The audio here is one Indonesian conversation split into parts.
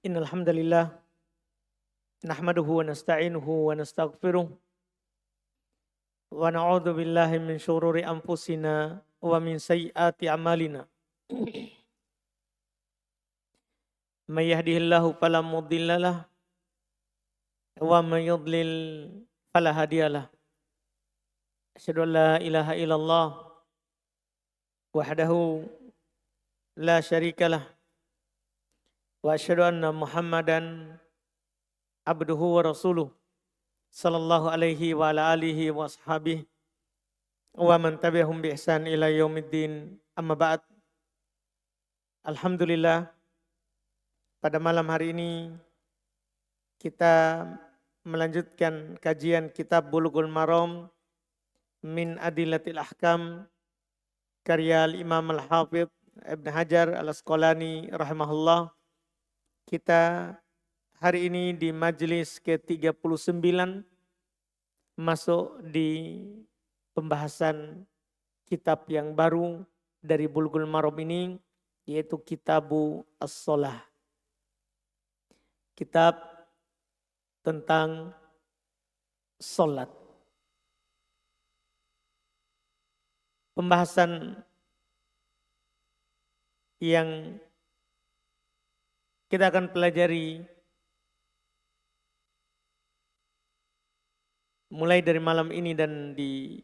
Innal hamdalillah nahmaduhu wa nasta'inuhu wa nastaghfiruh wa na'udzu billahi min syururi anfusina wa min sayyiati a'malina. May yahdihillahu fala mudhillalah wa may yudlil fala hadiyalah. Asyhadu an la ilaha illallah wahdahu la syarikalah wa asyhadu anna Muhammadan abduhu wa rasuluh sallallahu alaihi wa ala alihi wa ashabihi wa man tabi'ahum bi ihsan ila yaumiddin. Amma ba'd. Alhamdulillah, pada malam hari ini kita melanjutkan kajian kitab Bulughul Maram min Adillatil Ahkam karya Imam Al-Hafidh Ibn Hajar Al-Asqalani rahimahullah. Kita hari ini di majelis ke-39 masuk di pembahasan kitab yang baru dari Bulughul Maram ini, yaitu Kitabu As-Shalah. Kitab tentang salat. Pembahasan yang kita akan pelajari mulai dari malam ini dan di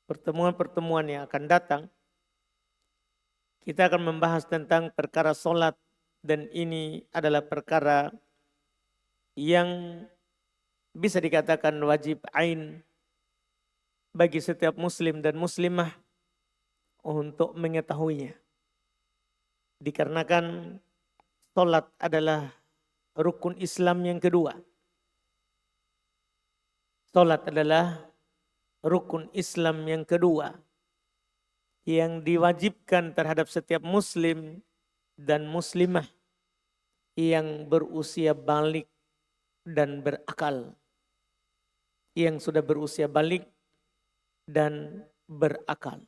pertemuan-pertemuan yang akan datang, kita akan membahas tentang perkara salat, dan ini adalah perkara yang bisa dikatakan wajib ain bagi setiap muslim dan muslimah untuk mengetahuinya. Dikarenakan salat adalah rukun Islam yang kedua. Salat adalah rukun Islam yang kedua yang diwajibkan terhadap setiap muslim dan muslimah yang berusia balik dan berakal. Yang sudah berusia balik dan berakal.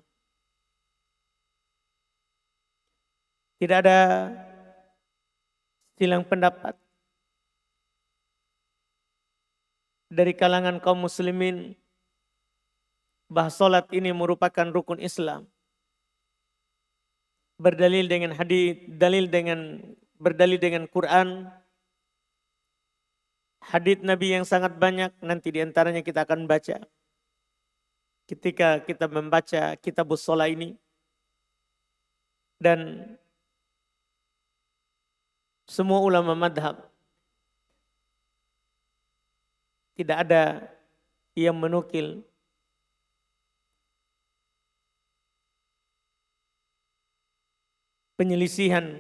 Tidak ada silang pendapat dari kalangan kaum muslimin bahwa salat ini merupakan rukun Islam. Berdalil dengan hadis, berdalil dengan Quran, hadis Nabi yang sangat banyak, nanti diantaranya kita akan baca. Ketika kita membaca Kitabus Shalah ini, dan semua ulama madhab tidak ada yang menukil penyelisihan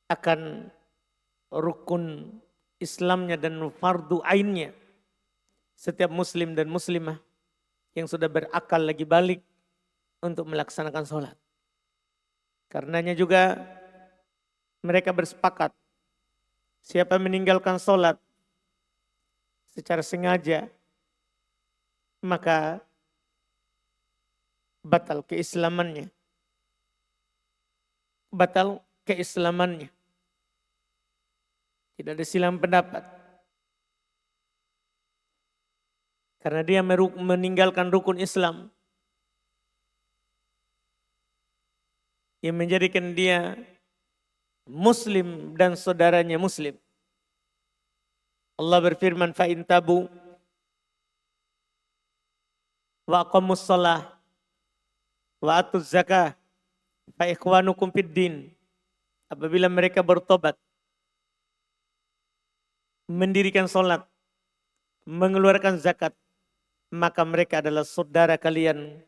akan rukun Islamnya dan fardu ainnya setiap muslim dan muslimah yang sudah berakal lagi balik untuk melaksanakan sholat. Karenanya juga mereka bersepakat, siapa meninggalkan sholat secara sengaja, maka batal keislamannya. Batal keislamannya. Tidak ada silang pendapat. Karena dia meninggalkan rukun Islam yang menjadikan dia muslim dan saudaranya muslim. Allah berfirman, fa in tabu wa aqamus shalah wa atuz zakah fa ikhwanukum fid din. Apabila mereka bertobat, mendirikan salat, mengeluarkan zakat, maka mereka adalah saudara kalian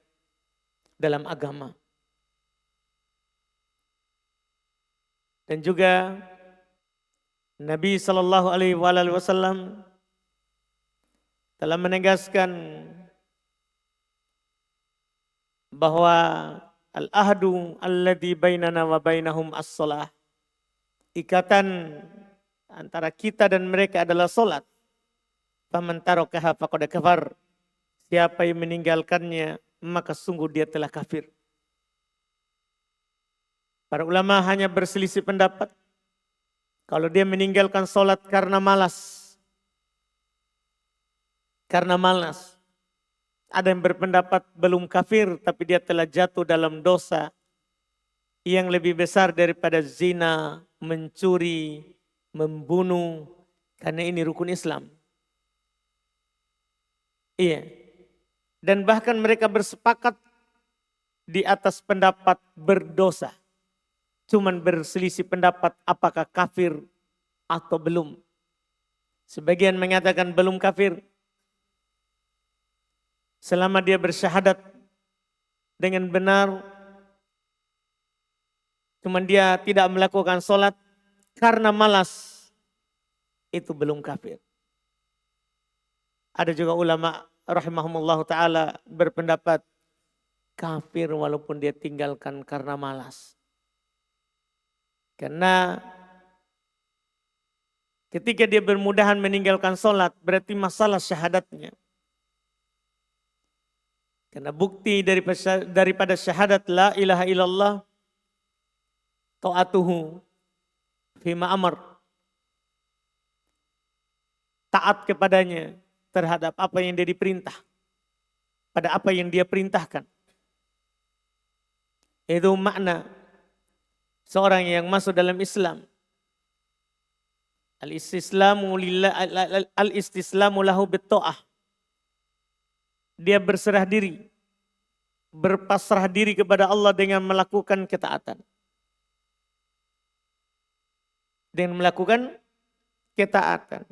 dalam agama. Dan juga Nabi sallallahu alaihi wasallam telah menegaskan bahwa al-ahdu alladzi bainana wa bainahum as-shalah. Ikatan antara kita dan mereka adalah salat. Faman tarakaha faqad kafar. Siapa yang meninggalkannya, maka sungguh dia telah kafir. Para ulama hanya berselisih pendapat Kalau dia meninggalkan sholat karena malas. Karena malas. Ada yang berpendapat belum kafir tapi dia telah jatuh dalam dosa yang lebih besar daripada zina, mencuri, membunuh. Karena ini rukun Islam. Iya. Dan bahkan mereka bersepakat di atas pendapat berdosa. Cuman berselisih pendapat apakah kafir atau belum. Sebagian mengatakan belum kafir. Selama dia bersyahadat dengan benar. Cuman dia tidak melakukan sholat karena malas. Itu belum kafir. Ada juga ulama rahimahumullah ta'ala berpendapat kafir walaupun dia tinggalkan karena malas. Karena ketika dia bermudahan meninggalkan sholat berarti masalah syahadatnya. Karena bukti daripada syahadat la ilaha illallah ta'atuhu fima amar. Taat kepadanya terhadap apa yang dia diperintah. Pada apa yang dia perintahkan. Itu makna seorang yang masuk dalam Islam. Al-istislamu lahu bitta'ah. Dia berserah diri. Berpasrah diri kepada Allah dengan melakukan ketaatan. Dengan melakukan ketaatan.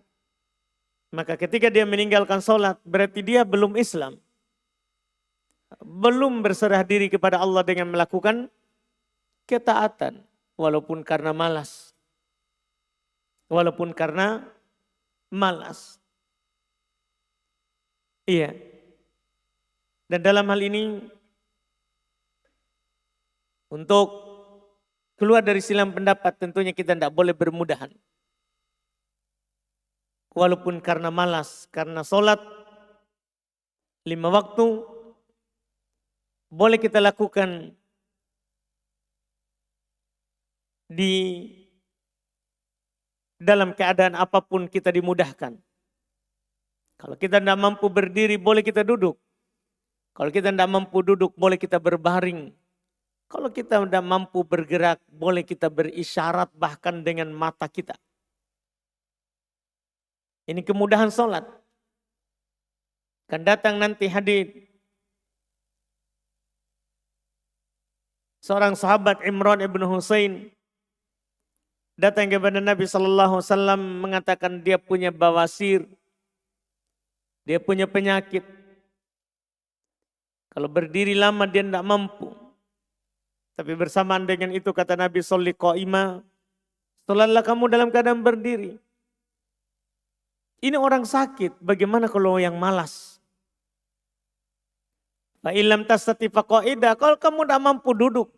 Maka ketika dia meninggalkan sholat berarti dia belum Islam. Belum berserah diri kepada Allah dengan melakukan ketaatan. Walaupun karena malas. Walaupun karena malas. Iya. Dan dalam hal ini untuk keluar dari silam pendapat tentunya kita tidak boleh bermudahan. Walaupun karena malas, karena sholat 5 waktu boleh kita lakukan di dalam keadaan apapun kita dimudahkan. Kalau kita tidak mampu berdiri boleh kita duduk. Kalau kita tidak mampu duduk boleh kita berbaring. Kalau kita tidak mampu bergerak boleh kita berisyarat bahkan dengan mata kita. Ini kemudahan sholat. Akan datang nanti hadits seorang sahabat Imran ibn Husain datang kepada Nabi SAW mengatakan dia punya bawasir. Dia punya penyakit. Kalau berdiri lama dia tidak mampu. Tapi bersamaan dengan itu kata Nabi Sholli qa'ima. Sholatlah kamu dalam keadaan berdiri. Ini orang sakit, bagaimana kalau yang malas? Fa'illam tastati faqa'ida, kalau kamu tidak mampu duduk.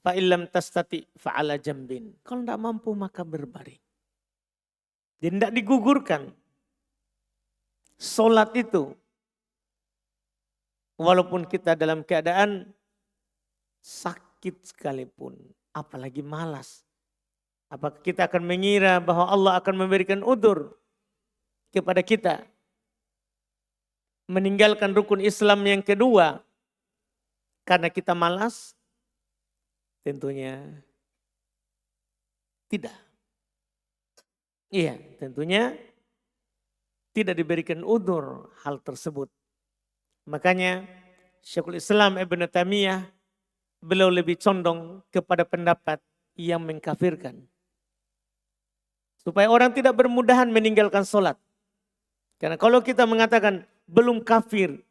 Fa'illam tastati fa'ala jambin. Kalau tidak mampu maka berbaring. Jadi tidak digugurkan. Sholat itu, walaupun kita dalam keadaan sakit sekalipun, apalagi malas. Apakah kita akan mengira bahwa Allah akan memberikan udzur kepada kita meninggalkan rukun Islam yang kedua karena kita malas? Tentunya tidak. Iya, tentunya tidak diberikan udzur hal tersebut. Makanya Syekhul Islam Ibn Taimiyah beliau lebih condong kepada pendapat yang mengkafirkan. Supaya orang tidak bermudahan meninggalkan sholat. Karena kalau kita mengatakan belum kafir,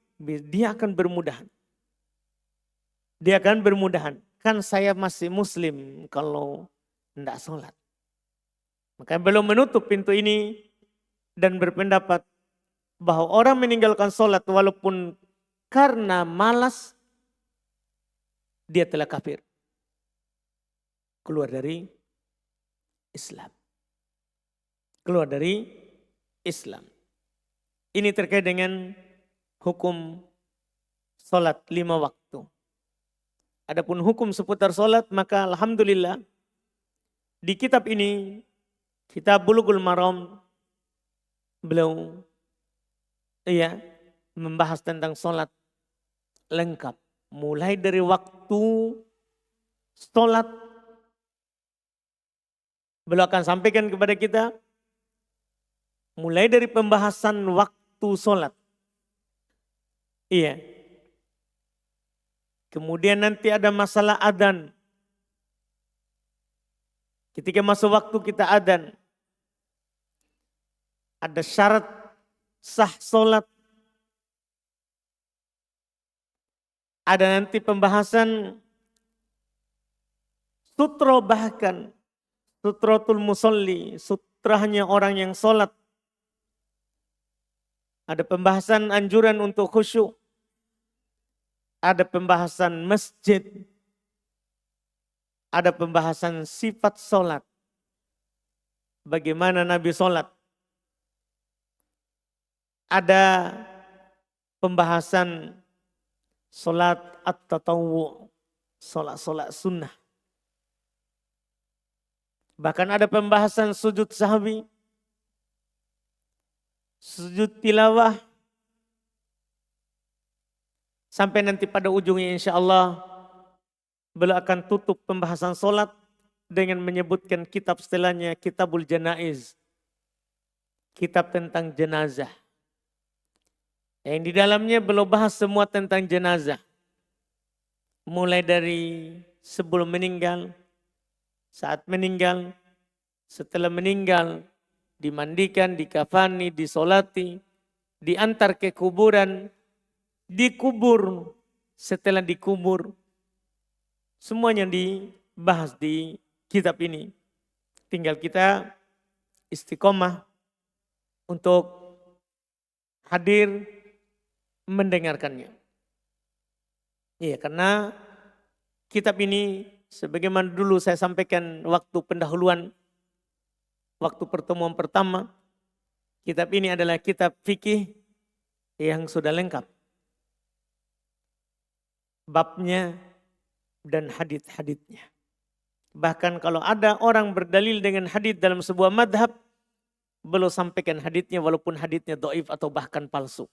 dia akan bermudahan. Dia akan bermudahan. Kan saya masih muslim kalau tidak sholat. Maka belum menutup pintu ini dan berpendapat bahwa orang meninggalkan sholat walaupun karena malas, dia telah kafir. Keluar dari Islam. Keluar dari Islam. Ini terkait dengan hukum sholat 5 waktu. Adapun hukum seputar sholat maka alhamdulillah di kitab ini Kitab Bulughul Maram beliau membahas tentang sholat lengkap. Mulai dari waktu sholat, beliau akan sampaikan kepada kita. Mulai dari pembahasan waktu sholat. Iya. Kemudian nanti ada masalah adzan. Ketika masuk waktu kita adzan. Ada syarat sah sholat. Ada nanti pembahasan sutra, bahkan sutratul musolli, sutranya orang yang sholat. Ada pembahasan anjuran untuk khusyuk. Ada pembahasan masjid. Ada pembahasan sifat sholat. Bagaimana Nabi sholat. Ada pembahasan sholat at-tatawwu, sholat sunnah. Bahkan ada pembahasan sujud sahwi, sujud tilawah. Sampai nanti pada ujungnya insya Allah beliau akan tutup pembahasan sholat dengan menyebutkan kitab setelahnya, Kitabul Janaiz. Kitab tentang jenazah. Yang di dalamnya beliau bahas semua tentang jenazah. Mulai dari sebelum meninggal, saat meninggal, setelah meninggal, dimandikan, dikafani, disolati, diantar ke kuburan, dikubur, setelah dikubur. Semuanya dibahas di kitab ini. Tinggal kita istiqomah untuk hadir mendengarkannya. Iya, karena kitab ini sebagaimana dulu saya sampaikan waktu pendahuluan, waktu pertemuan pertama, kitab ini adalah kitab fikih yang sudah lengkap. Babnya dan hadits-haditsnya. Bahkan kalau ada orang berdalil dengan hadits dalam sebuah madhab, belum sampaikan haditsnya walaupun haditsnya dhaif atau bahkan palsu.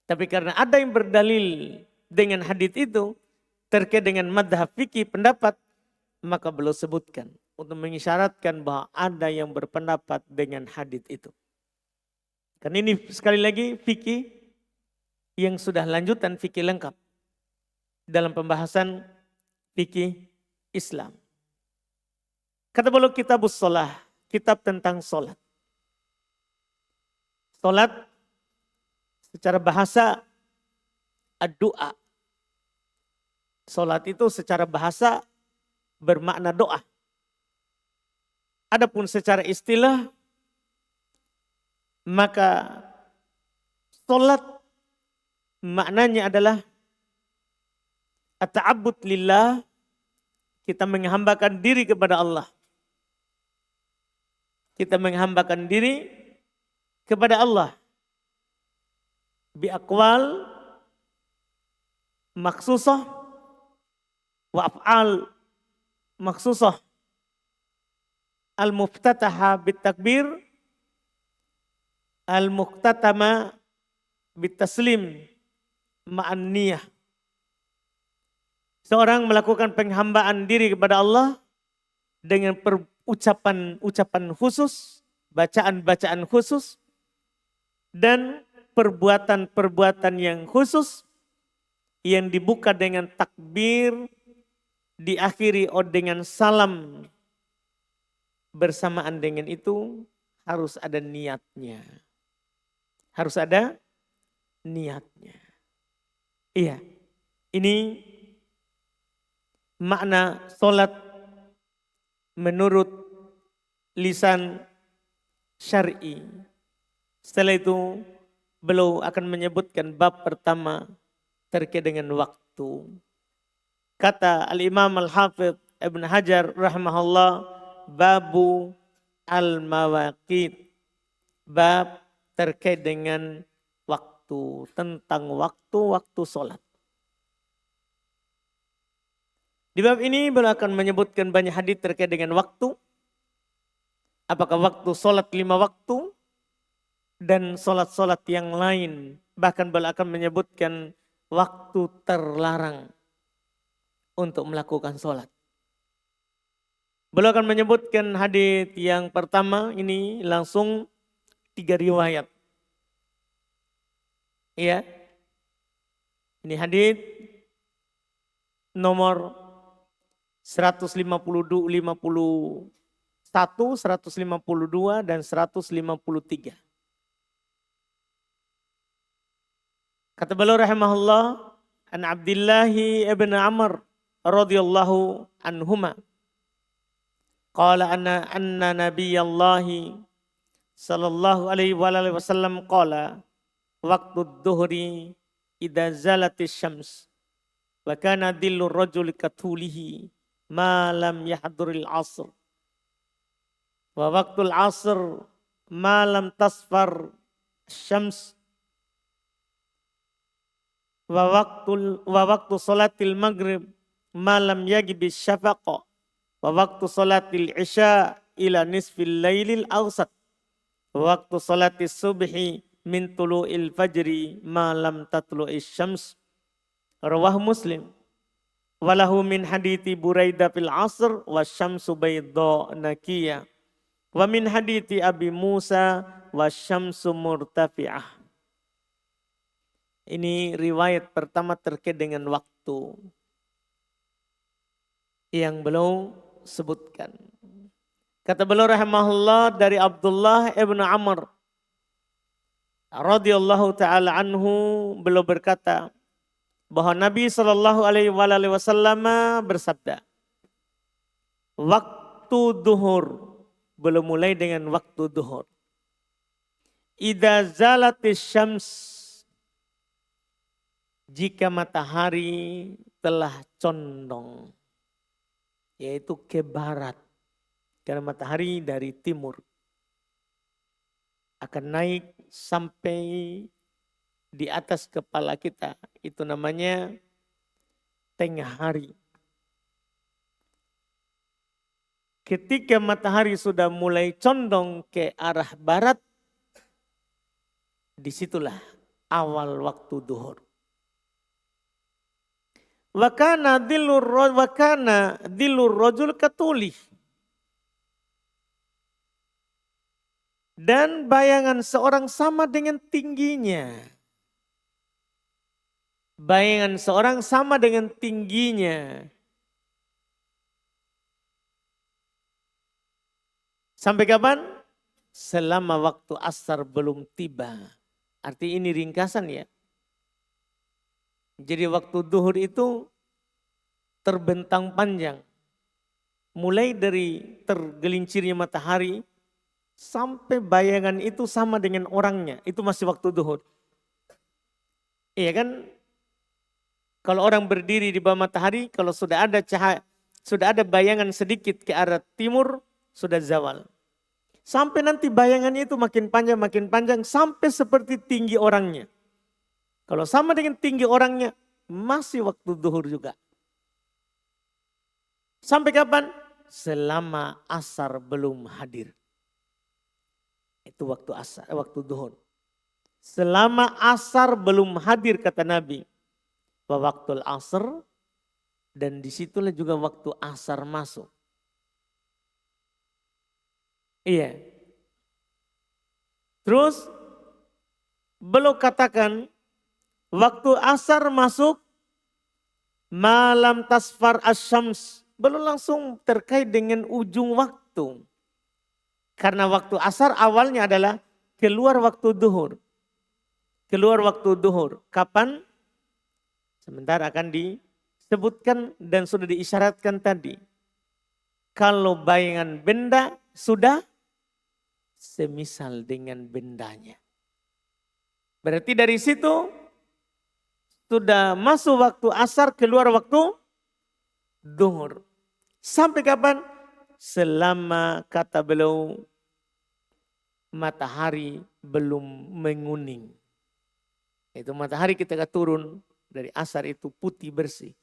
Tapi karena ada yang berdalil dengan hadits itu terkait dengan madhab fikih pendapat, maka beliau sebutkan untuk mengisyaratkan bahwa ada yang berpendapat dengan hadits itu. Karena ini sekali lagi fikih yang sudah lanjutan fikih lengkap dalam pembahasan fikih Islam. Kata beliau Kitabus Shalah, kitab tentang sholat. Sholat secara bahasa ad-du'a. Sholat itu secara bahasa bermakna doa. Adapun secara istilah, maka sholat maknanya adalah at-ta'abbud lillah, kita menghambakan diri kepada Allah. Kita menghambakan diri kepada Allah. Biaqwal maksusah wa af'al maksusah. Al-muftataha bitakbir, al-muqtatama bitaslim ma'an niyah. Seorang melakukan penghambaan diri kepada Allah dengan ucapan khusus, bacaan-bacaan khusus, dan perbuatan-perbuatan yang khusus yang dibuka dengan takbir, diakhiri dengan salam. Bersamaan dengan itu harus ada niatnya. Harus ada niatnya. Iya, ini makna sholat menurut lisan syar'i. Setelah itu beliau akan menyebutkan bab pertama terkait dengan waktu. Kata Al-Imam Al-Hafidh Ibn Hajar rahimahullah, babu al-mawaqit. Bab terkait dengan waktu, tentang waktu-waktu sholat. Di bab ini beliau akan menyebutkan banyak hadits terkait dengan waktu. Apakah waktu sholat 5 waktu dan sholat-sholat yang lain. Bahkan beliau akan menyebutkan waktu terlarang untuk melakukan sholat. Beliau akan menyebutkan hadits yang pertama ini langsung 3 riwayat. Ya, ini hadits nomor 151, 152 dan 153. Kata beliau rahimahullah, an Abdillahi ibn Amr radhiyallahu anhuma qala anna nabiyallahi sallallahu alaihi wasallam qala waqtu dhuhri idza zalatis syams wa kana dhillu rajuli katulihi ma lam yahduril asr wa waqtul asr ma lam tasfar syams wa waktu salatil maghrib malam yagibis syafaqa wa waktu salatil isya ila nisfil lailil awsat wa waktu salatis subhi min tulu'il fajri malam tatlu'is syams. Rawah Muslim walahu min hadithi Buraidah fil asr wa syamsu baydha nakiyah wa min hadithi Abi Musa wa syamsu murtafi'ah. Ini riwayat pertama terkait dengan waktu yang beliau sebutkan. Kata beliau rahimahullah dari Abdullah ibn Amr radhiyallahu taala anhu, beliau berkata bahwa Nabi sallallahu alaihi wasallam bersabda, waktu duhur, belum mulai dengan waktu duhur. Idza zalatis syams, jika matahari telah condong, yaitu ke barat, karena matahari dari timur akan naik sampai di atas kepala kita, itu namanya tengah hari. Ketika matahari sudah mulai condong ke arah barat, disitulah awal waktu duhur. Wakana dilur rajul katulih. Dan bayangan seorang sama dengan tingginya. Bayangan seorang sama dengan tingginya. Sampai kapan? Selama waktu asar belum tiba. Arti ini ringkasan ya. Jadi waktu duhur itu terbentang panjang. Mulai dari tergelincirnya matahari sampai bayangan itu sama dengan orangnya. Itu masih waktu duhur. Iya kan? Kalau orang berdiri di bawah matahari, kalau sudah ada cahaya, sudah ada bayangan sedikit ke arah timur, sudah zawal. Sampai nanti bayangannya itu makin panjang, sampai seperti tinggi orangnya. Kalau sama dengan tinggi orangnya, masih waktu duhur juga. Sampai kapan? Selama asar belum hadir. Itu waktu asar, waktu duhur. Selama asar belum hadir kata Nabi. Wa waktul asar, dan disitulah juga waktu asar masuk. Iya. Terus beliau katakan waktu asar masuk malam tasfar asyams, belum langsung terkait dengan ujung waktu. Karena waktu asar awalnya adalah keluar waktu duhur. Keluar waktu duhur. Kapan? Sebentar akan disebutkan dan sudah diisyaratkan tadi. Kalau bayangan benda sudah semisal dengan bendanya. Berarti dari situ sudah masuk waktu asar, keluar waktu duhur. Sampai kapan? Selama kata beliau matahari belum menguning. Itu matahari ketika turun dari asar itu putih bersih.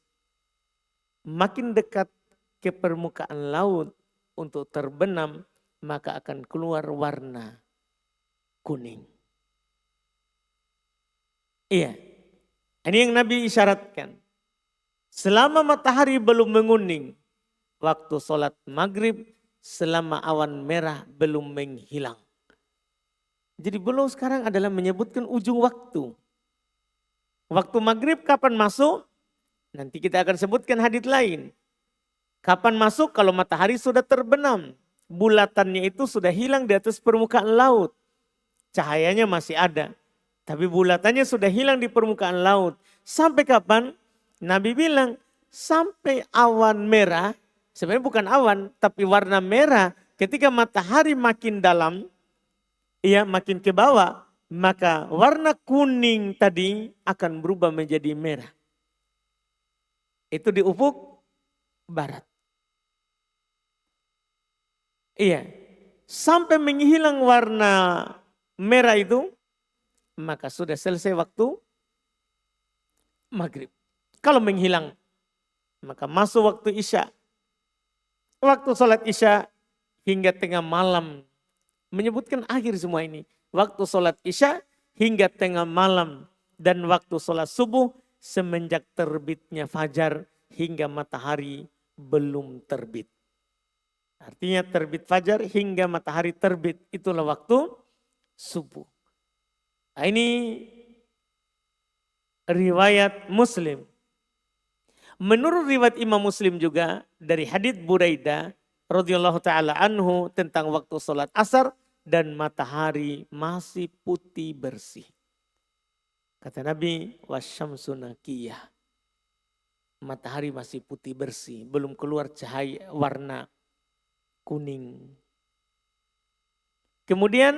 Makin dekat ke permukaan laut untuk terbenam, maka akan keluar warna kuning. Iya, ini yang Nabi isyaratkan. Selama matahari belum menguning, waktu sholat maghrib, selama awan merah belum menghilang. Jadi beliau sekarang adalah menyebutkan ujung waktu. Waktu maghrib kapan masuk? Nanti kita akan sebutkan hadits lain. Kapan masuk? Kalau matahari sudah terbenam. Bulatannya itu sudah hilang di atas permukaan laut. Cahayanya masih ada. Tapi bulatannya sudah hilang di permukaan laut. Sampai kapan? Nabi bilang sampai awan merah. Sebenarnya bukan awan, tapi warna merah. Ketika matahari makin dalam, ya makin ke bawah, maka warna kuning tadi akan berubah menjadi merah. Itu di ufuk barat. Iya, sampai menghilang warna merah itu, maka sudah selesai waktu maghrib. Kalau menghilang, maka masuk waktu isya. Waktu sholat isya hingga tengah malam. Menyebutkan akhir semua ini. Waktu sholat isya hingga tengah malam. Dan waktu sholat subuh semenjak terbitnya fajar hingga matahari belum terbit. Artinya terbit fajar hingga matahari terbit. Itulah waktu subuh. Nah, ini riwayat Muslim. Menurut riwayat Imam Muslim juga dari hadits Buraidah radhiyallahu taala anhu tentang waktu sholat asar dan matahari masih putih bersih. Kata Nabi, wasyamsu naqiyah. Matahari masih putih bersih, belum keluar cahaya warna kuning. Kemudian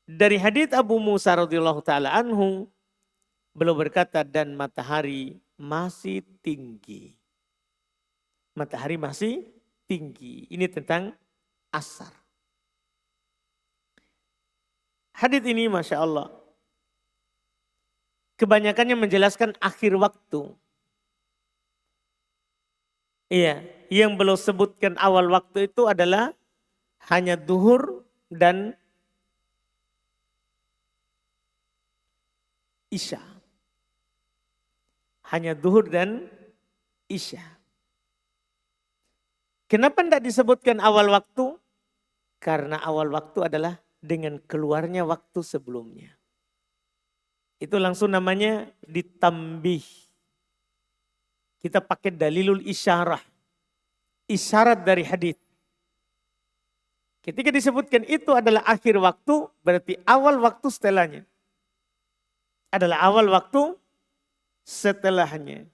dari hadits Abu Musa radhiyallahu taala anhu, beliau berkata dan matahari masih tinggi. Matahari masih tinggi. Ini tentang asar. Hadits ini Masya Allah. Kebanyakannya menjelaskan akhir waktu. Iya, yang beliau sebutkan awal waktu itu adalah hanya duhur dan isya. Hanya duhur dan isya. Kenapa tidak disebutkan awal waktu? Karena awal waktu adalah dengan keluarnya waktu sebelumnya. Itu langsung namanya ditambih. Kita pakai dalilul isyarah. Isyarat dari hadits. Ketika disebutkan itu adalah akhir waktu, berarti awal waktu setelahnya. Adalah awal waktu setelahnya.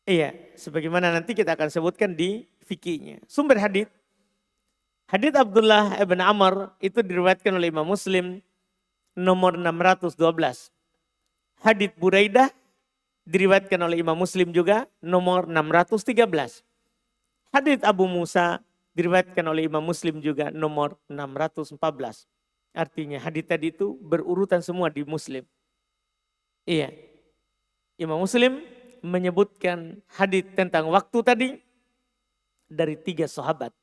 Iya, sebagaimana nanti kita akan sebutkan di fikihnya. Sumber hadits. Hadits Abdullah ibn Amr itu diriwayatkan oleh Imam Muslim nomor 612. Hadits Buraidah diriwayatkan oleh Imam Muslim juga nomor 613. Hadits Abu Musa diriwayatkan oleh Imam Muslim juga nomor 614. Artinya hadits tadi itu berurutan semua di Muslim. Iya. Imam Muslim menyebutkan hadits tentang waktu tadi dari 3 sahabat.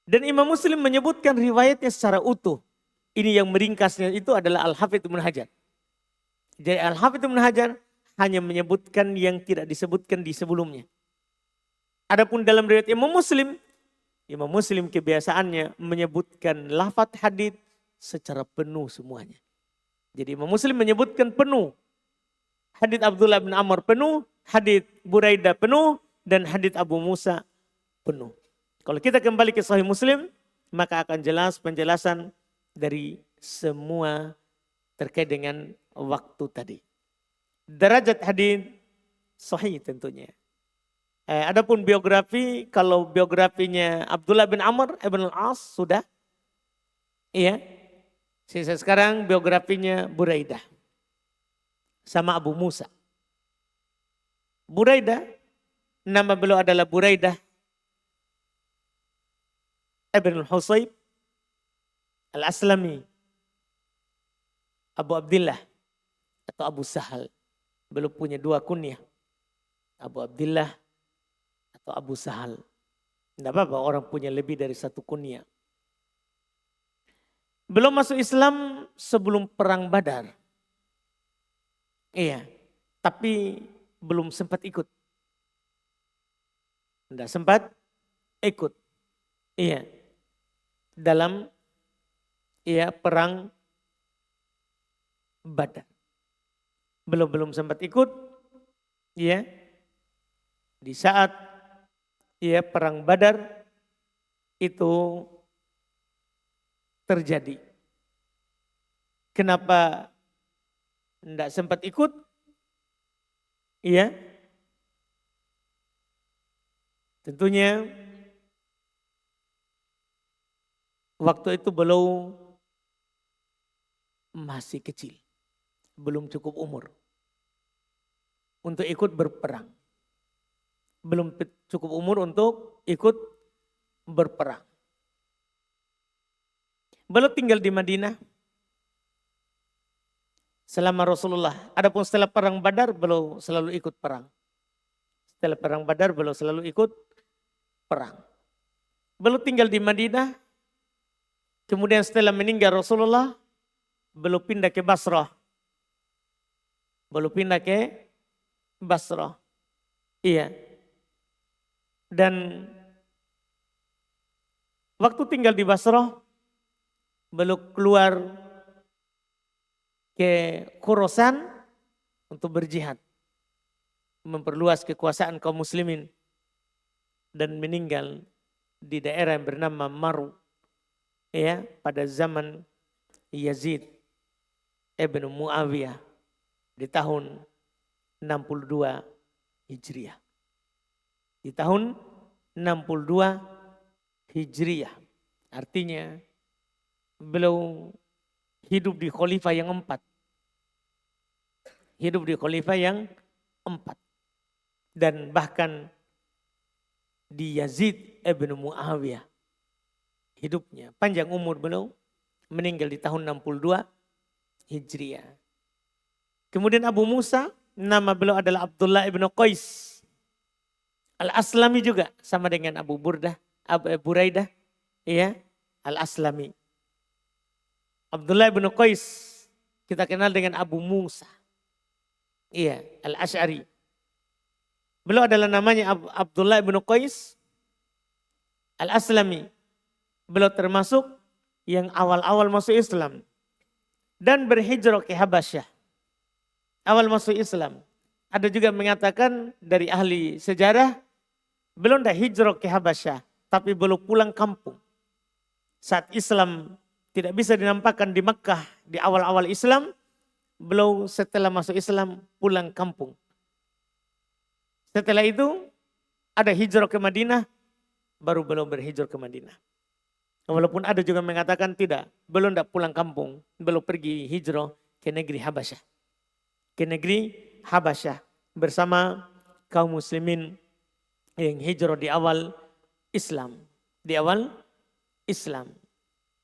Dan Imam Muslim menyebutkan riwayatnya secara utuh. Ini yang meringkasnya itu adalah Al-Hafidz Ibnu Hajar. Jadi Al-Hafidz Ibnu Hajar hanya menyebutkan yang tidak disebutkan di sebelumnya. Adapun dalam riwayat Imam Muslim kebiasaannya menyebutkan lafadz hadits secara penuh semuanya. Jadi Imam Muslim menyebutkan penuh. Hadits Abdullah bin Amr penuh, hadits Buraidah penuh, dan hadits Abu Musa penuh. Kalau kita kembali ke Sahih Muslim, maka akan jelas penjelasan dari semua terkait dengan waktu tadi. Derajat hadits sahih tentunya. Adapun biografi, kalau biografinya Abdullah bin Amr ibn al-As sudah. Iya. Sisa sekarang biografinya Buraidah. Sama Abu Musa. Buraidah, nama beliau adalah Buraidah ibn al-Husayb al-Aslami. Abu Abdillah atau Abu Sahal. Beliau punya 2 kunyah. Abu Abdillah atau Abu Sahal. Tidak apa-apa orang punya lebih dari satu kunyah. Belum masuk Islam sebelum perang Badar. Iya, tapi belum sempat ikut. Tidak sempat ikut. Iya, dalam perang Badar. Belum sempat ikut. Iya, di saat perang Badar itu terjadi. Kenapa tidak sempat ikut? Iya. Tentunya waktu itu belum masih kecil. Belum cukup umur untuk ikut berperang. Belum cukup umur untuk ikut berperang. Belum tinggal di Madinah selama Rasulullah. Adapun setelah perang Badar belum selalu ikut perang. Setelah perang Badar belum selalu ikut perang. Belum tinggal di Madinah. Kemudian setelah meninggal Rasulullah belum pindah ke Basrah. Belum pindah ke Basrah. Iya. Dan waktu tinggal di Basrah belum keluar ke Khurasan untuk berjihad. Memperluas kekuasaan kaum muslimin. Dan meninggal di daerah yang bernama Maru. Ya, pada zaman Yazid ibn Muawiyah di tahun 62 Hijriah. Di tahun 62 Hijriah. Artinya beliau hidup di khalifah yang 4. Hidup di khalifah yang 4. Dan bahkan di Yazid ibn Muawiyah hidupnya. Panjang umur beliau. Meninggal di tahun 62 Hijriah. Kemudian Abu Musa, nama beliau adalah Abdullah ibn Qais. Al-Aslami juga sama dengan Abu Buraidah, ya, Al-Aslami. Abdullah ibn Qais kita kenal dengan Abu Musa. Iya, Al-Asy'ari. Beliau adalah namanya Abdullah ibn Qais Al-Aslami. Beliau termasuk yang awal-awal masuk Islam dan berhijrah ke Habasyah. Awal masuk Islam. Ada juga mengatakan dari ahli sejarah, belum dah hijrah ke Habasyah, tapi belum pulang kampung. Saat Islam tidak bisa dinampakkan di Makkah di awal-awal Islam, belum setelah masuk Islam pulang kampung. Setelah itu ada hijrah ke Madinah, baru belum berhijrah ke Madinah. Walaupun ada juga mengatakan tidak, belum tidak pulang kampung, belum pergi hijrah ke negeri Habasyah. Ke negeri Habasyah bersama kaum muslimin yang hijrah di awal Islam. Di awal Islam.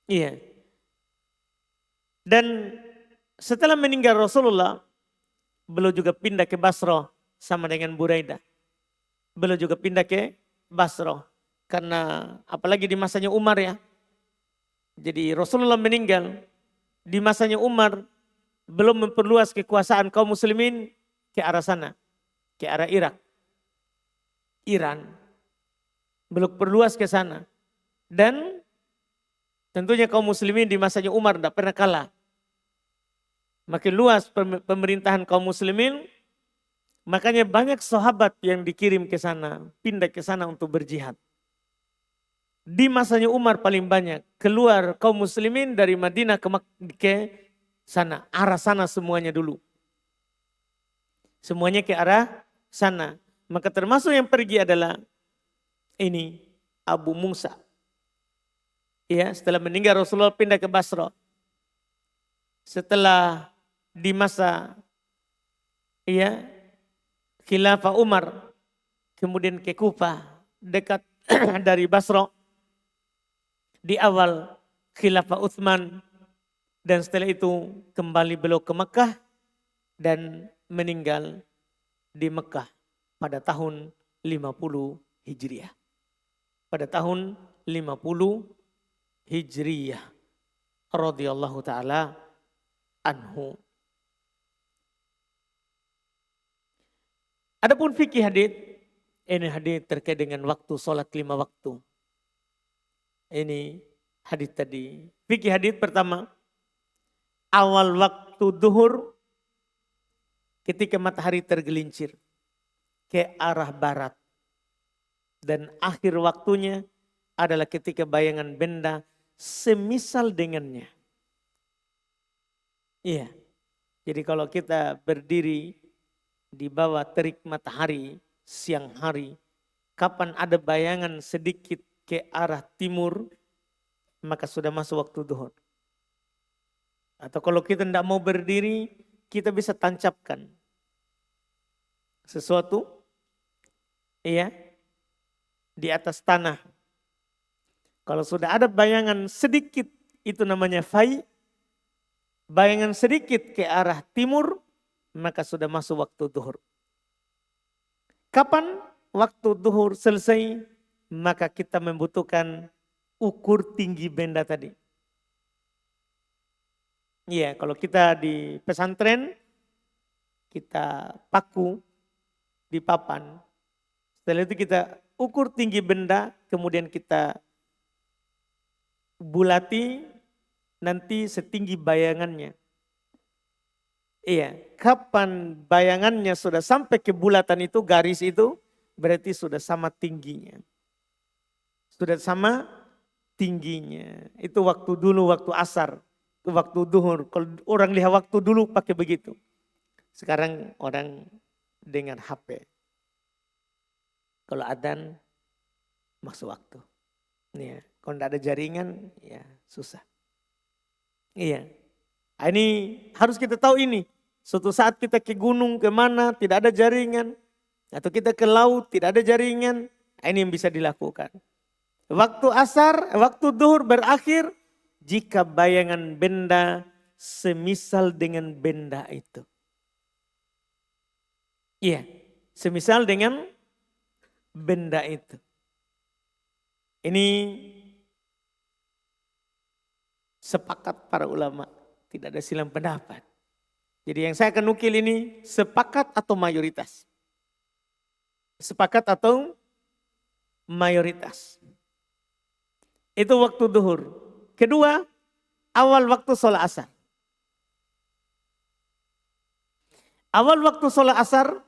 Iya. Dan setelah meninggal Rasulullah, beliau juga pindah ke Basrah sama dengan Buraidah. Beliau juga pindah ke Basrah. Karena apalagi di masanya Umar ya. Jadi Rasulullah meninggal, di masanya Umar belum memperluas kekuasaan kaum muslimin ke arah sana. Ke arah Irak. Iran. Belum perluas ke sana. Dan tentunya kaum muslimin di masanya Umar tidak pernah kalah. Makin luas pemerintahan kaum muslimin, makanya banyak sahabat yang dikirim ke sana, pindah ke sana untuk berjihad. Di masanya Umar paling banyak keluar kaum muslimin dari Madinah ke sana, arah sana semuanya dulu. Semuanya ke arah sana. Maka termasuk yang pergi adalah ini Abu Musa. Ya, setelah meninggal Rasulullah pindah ke Basrah. Setelah di masa khilafah Umar, kemudian ke Kufah dekat dari Basrah. Di awal khilafah Utsman, dan setelah itu kembali beliau ke Mekah dan meninggal di Mekah pada tahun 50 Hijriah. pada tahun 50 Hijriyah radhiyallahu taala anhu. Adapun fikih hadits, ini hadits terkait dengan waktu sholat 5 waktu. Ini hadits tadi. Fikih hadits pertama, awal waktu duhur ketika matahari tergelincir ke arah barat. Dan akhir waktunya adalah ketika bayangan benda semisal dengannya. Iya. Jadi kalau kita berdiri di bawah terik matahari siang hari, kapan ada bayangan sedikit ke arah timur, maka sudah masuk waktu duhur. Atau kalau kita tidak mau berdiri, kita bisa tancapkan sesuatu, iya, di atas tanah. Kalau sudah ada bayangan sedikit, itu namanya fai. Bayangan sedikit ke arah timur, maka sudah masuk waktu duhur. Kapan waktu duhur selesai? Maka kita membutuhkan ukur tinggi benda tadi. Iya, kalau kita di pesantren, kita paku di papan. Setelah itu kita ukur tinggi benda, kemudian kita bulati nanti setinggi bayangannya. Iya, kapan bayangannya sudah sampai ke bulatan itu, garis itu, berarti sudah sama tingginya. Sudah sama tingginya. Itu waktu dulu, waktu asar, waktu duhur. Kalau orang lihat waktu dulu pakai begitu. Sekarang orang dengan HP. Kalau adzan masuk waktu. Iya, kalau tidak ada jaringan, ya susah. Iya. Ini harus kita tahu ini. Suatu saat kita ke gunung, kemana, tidak ada jaringan. Atau kita ke laut, tidak ada jaringan. Ini yang bisa dilakukan. Waktu asar, waktu duhur berakhir, jika bayangan benda semisal dengan benda itu. Iya, semisal dengan benda itu. Ini sepakat para ulama. Tidak ada silang pendapat. Jadi yang saya akan nukil ini sepakat atau mayoritas. Sepakat atau mayoritas. Itu waktu duhur. Kedua, awal waktu sholat asar. Awal waktu sholat asar,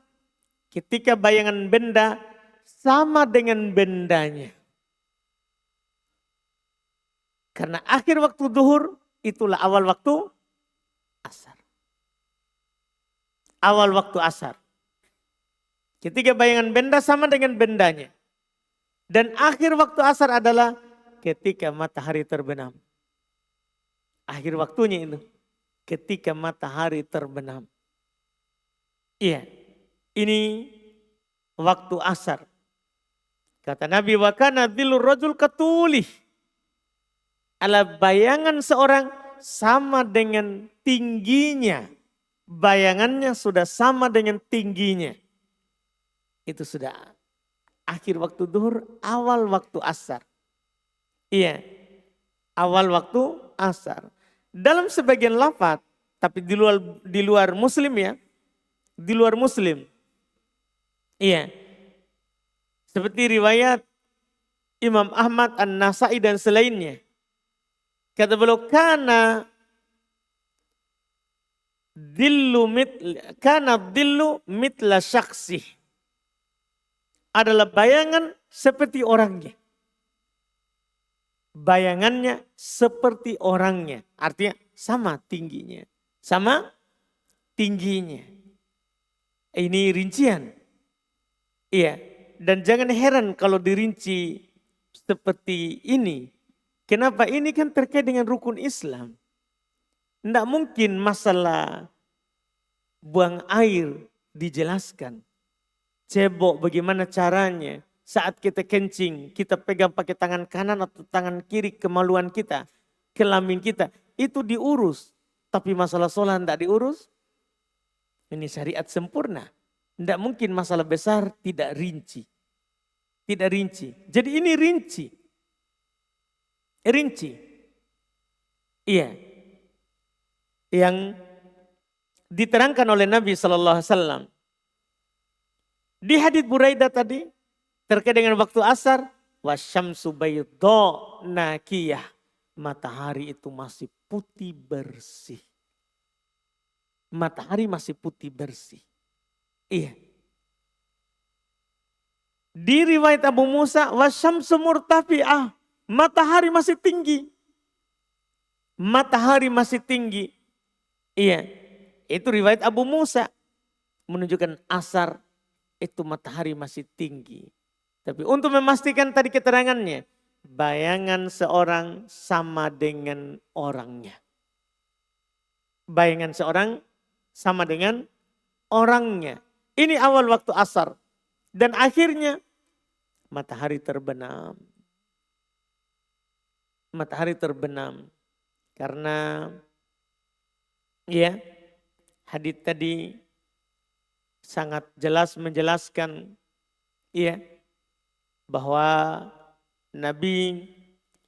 ketika bayangan benda sama dengan bendanya. Karena akhir waktu duhur, itulah awal waktu asar. Awal waktu asar. Ketika bayangan benda sama dengan bendanya. Dan akhir waktu asar adalah ketika matahari terbenam. Akhir waktunya itu. Ketika matahari terbenam. Iya. Ini waktu asar. Kata Nabi, wa kana dhillu rajul katulih. Ala bayangan seorang sama dengan tingginya. Bayangannya sudah sama dengan tingginya. Itu sudah akhir waktu duhur, awal waktu asar. Iya, awal waktu asar. Dalam sebagian lafaz, tapi di luar Muslim ya. Di luar Muslim. Iya. Seperti riwayat Imam Ahmad, An-Nasai dan selainnya. Kata beliau, kana dillu mitla syaksih. Adalah bayangan seperti orangnya. Bayangannya seperti orangnya. Artinya sama tingginya. Sama tingginya. Ini rincian. Iya. Dan jangan heran kalau dirinci seperti ini. Kenapa? Ini kan terkait dengan rukun Islam. Tidak mungkin masalah buang air dijelaskan. Cebok bagaimana caranya. Saat kita kencing, kita pegang pakai tangan kanan atau tangan kiri, kemaluan kita, kelamin kita. Itu diurus. Tapi masalah sholat tidak diurus. Ini syariat sempurna. Tidak mungkin masalah besar tidak rinci. Tidak rinci. Jadi ini rinci. Rinci. Iya. Yang diterangkan oleh Nabi Sallallahu Alaihi Wasallam. Di hadits Buraidah tadi, terkait dengan waktu asar, wasyamsu baydha nakiyah. Matahari itu masih putih bersih. Matahari masih putih bersih. Iya. Di riwayat Abu Musa, wasyamsu murtafi'ah. Matahari masih tinggi. Matahari masih tinggi. Iya. Itu riwayat Abu Musa. Menunjukkan asar itu matahari masih tinggi. Tapi untuk memastikan tadi keterangannya, bayangan seorang sama dengan orangnya. Bayangan seorang sama dengan orangnya. Ini awal waktu asar. Dan akhirnya matahari terbenam. Matahari terbenam. Karena ya hadits tadi sangat jelas menjelaskan ya bahwa Nabi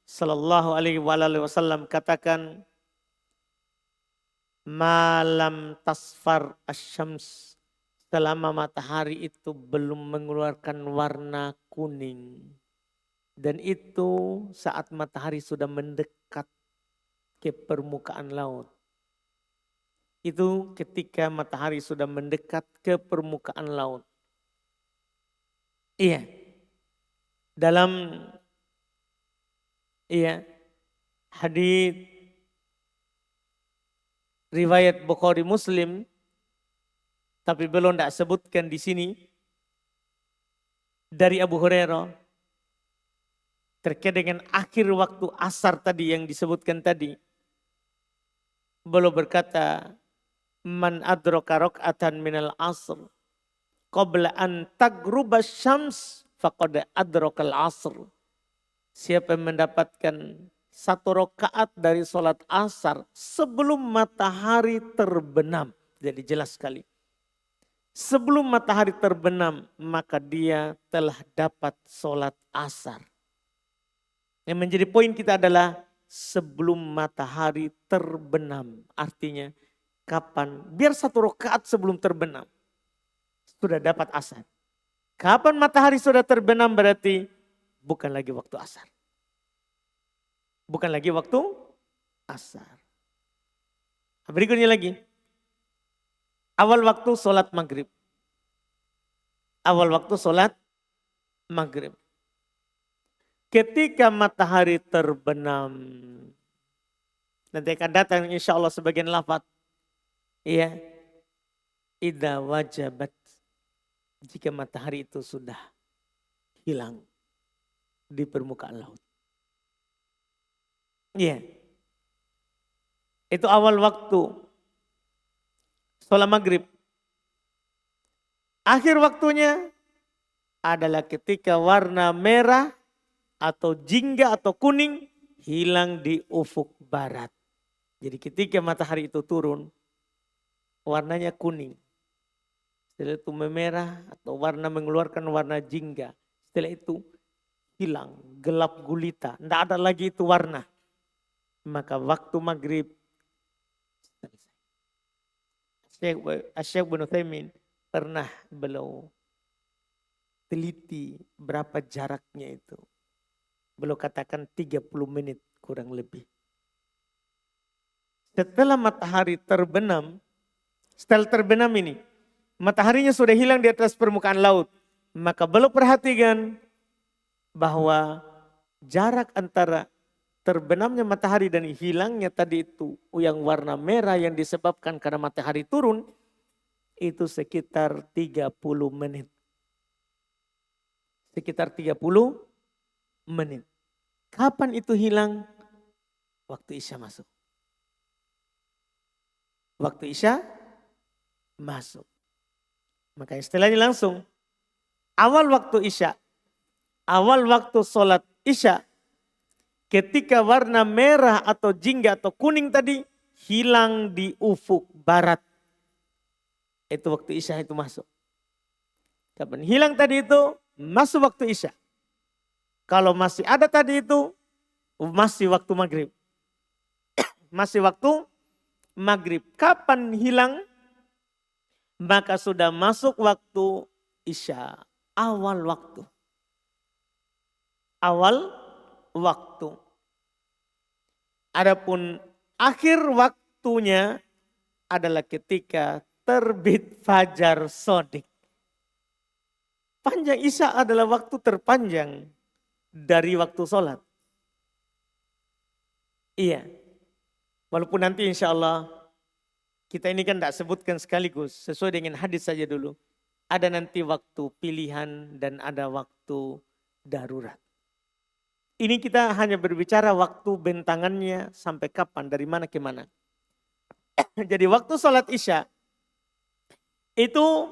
Sallallahu Alaihi Wasallam katakan malam tasfar asyams, selama matahari itu belum mengeluarkan warna kuning. Dan itu saat matahari sudah mendekat ke permukaan laut. Itu ketika matahari sudah mendekat ke permukaan laut. Iya. Dalam hadits riwayat Bukhari Muslim, tapi belum tidak sebutkan di sini, dari Abu Hurairah terkait dengan akhir waktu asar tadi yang disebutkan tadi. Beliau berkata, man adraka raka'atan minal asr qabla an tagruba syams faqad adrakal asr. Siapa yang mendapatkan satu rakaat dari sholat asar sebelum matahari terbenam. Jadi jelas sekali. Sebelum matahari terbenam, maka dia telah dapat sholat asar. Yang menjadi poin kita adalah sebelum matahari terbenam. Artinya kapan? Biar satu rakaat sebelum terbenam. Sudah dapat asar. Kapan matahari sudah terbenam berarti bukan lagi waktu asar. Bukan lagi waktu asar. Berikutnya lagi. Awal waktu sholat maghrib. Awal waktu sholat maghrib. Ketika matahari terbenam. Nanti akan datang insya Allah sebagian lafaz. Iya. Idza wajabat. Jika matahari itu sudah hilang di permukaan laut. Iya. Itu awal waktu sholat maghrib. Akhir waktunya adalah ketika warna merah atau jingga atau kuning hilang di ufuk barat. Jadi ketika matahari itu turun, warnanya kuning. Setelah itu memerah atau warna mengeluarkan warna jingga. Setelah itu hilang, gelap gulita. Tidak ada lagi itu warna. Maka waktu maghrib Syekh bin Utsaimin pernah beliau teliti berapa jaraknya itu. Beliau katakan 30 menit kurang lebih. Setelah matahari terbenam, setelah terbenam ini, mataharinya sudah hilang di atas permukaan laut. Maka beliau perhatikan bahwa jarak antara terbenamnya matahari dan hilangnya tadi itu yang warna merah yang disebabkan karena matahari turun itu sekitar 30 menit. Sekitar 30 menit. Kapan itu hilang? Waktu Isya masuk. Waktu Isya masuk. Maka istilahnya langsung awal waktu Isya. Awal waktu sholat Isya. Ketika warna merah atau jingga atau kuning tadi hilang di ufuk barat. Itu waktu Isya itu masuk. Kapan hilang tadi itu masuk waktu Isya. Kalau masih ada tadi itu, masih waktu maghrib. Masih waktu maghrib. Kapan hilang? Maka sudah masuk waktu isya. Awal waktu. Awal waktu. Adapun akhir waktunya adalah ketika terbit fajar shadiq. Panjang isya adalah waktu terpanjang dari waktu sholat. Iya. Walaupun nanti insya Allah kita ini kan tidak sebutkan sekaligus. Sesuai dengan hadis saja dulu. Ada nanti waktu pilihan dan ada waktu darurat. Ini kita hanya berbicara waktu bentangannya sampai kapan, dari mana ke mana. Jadi waktu sholat isya itu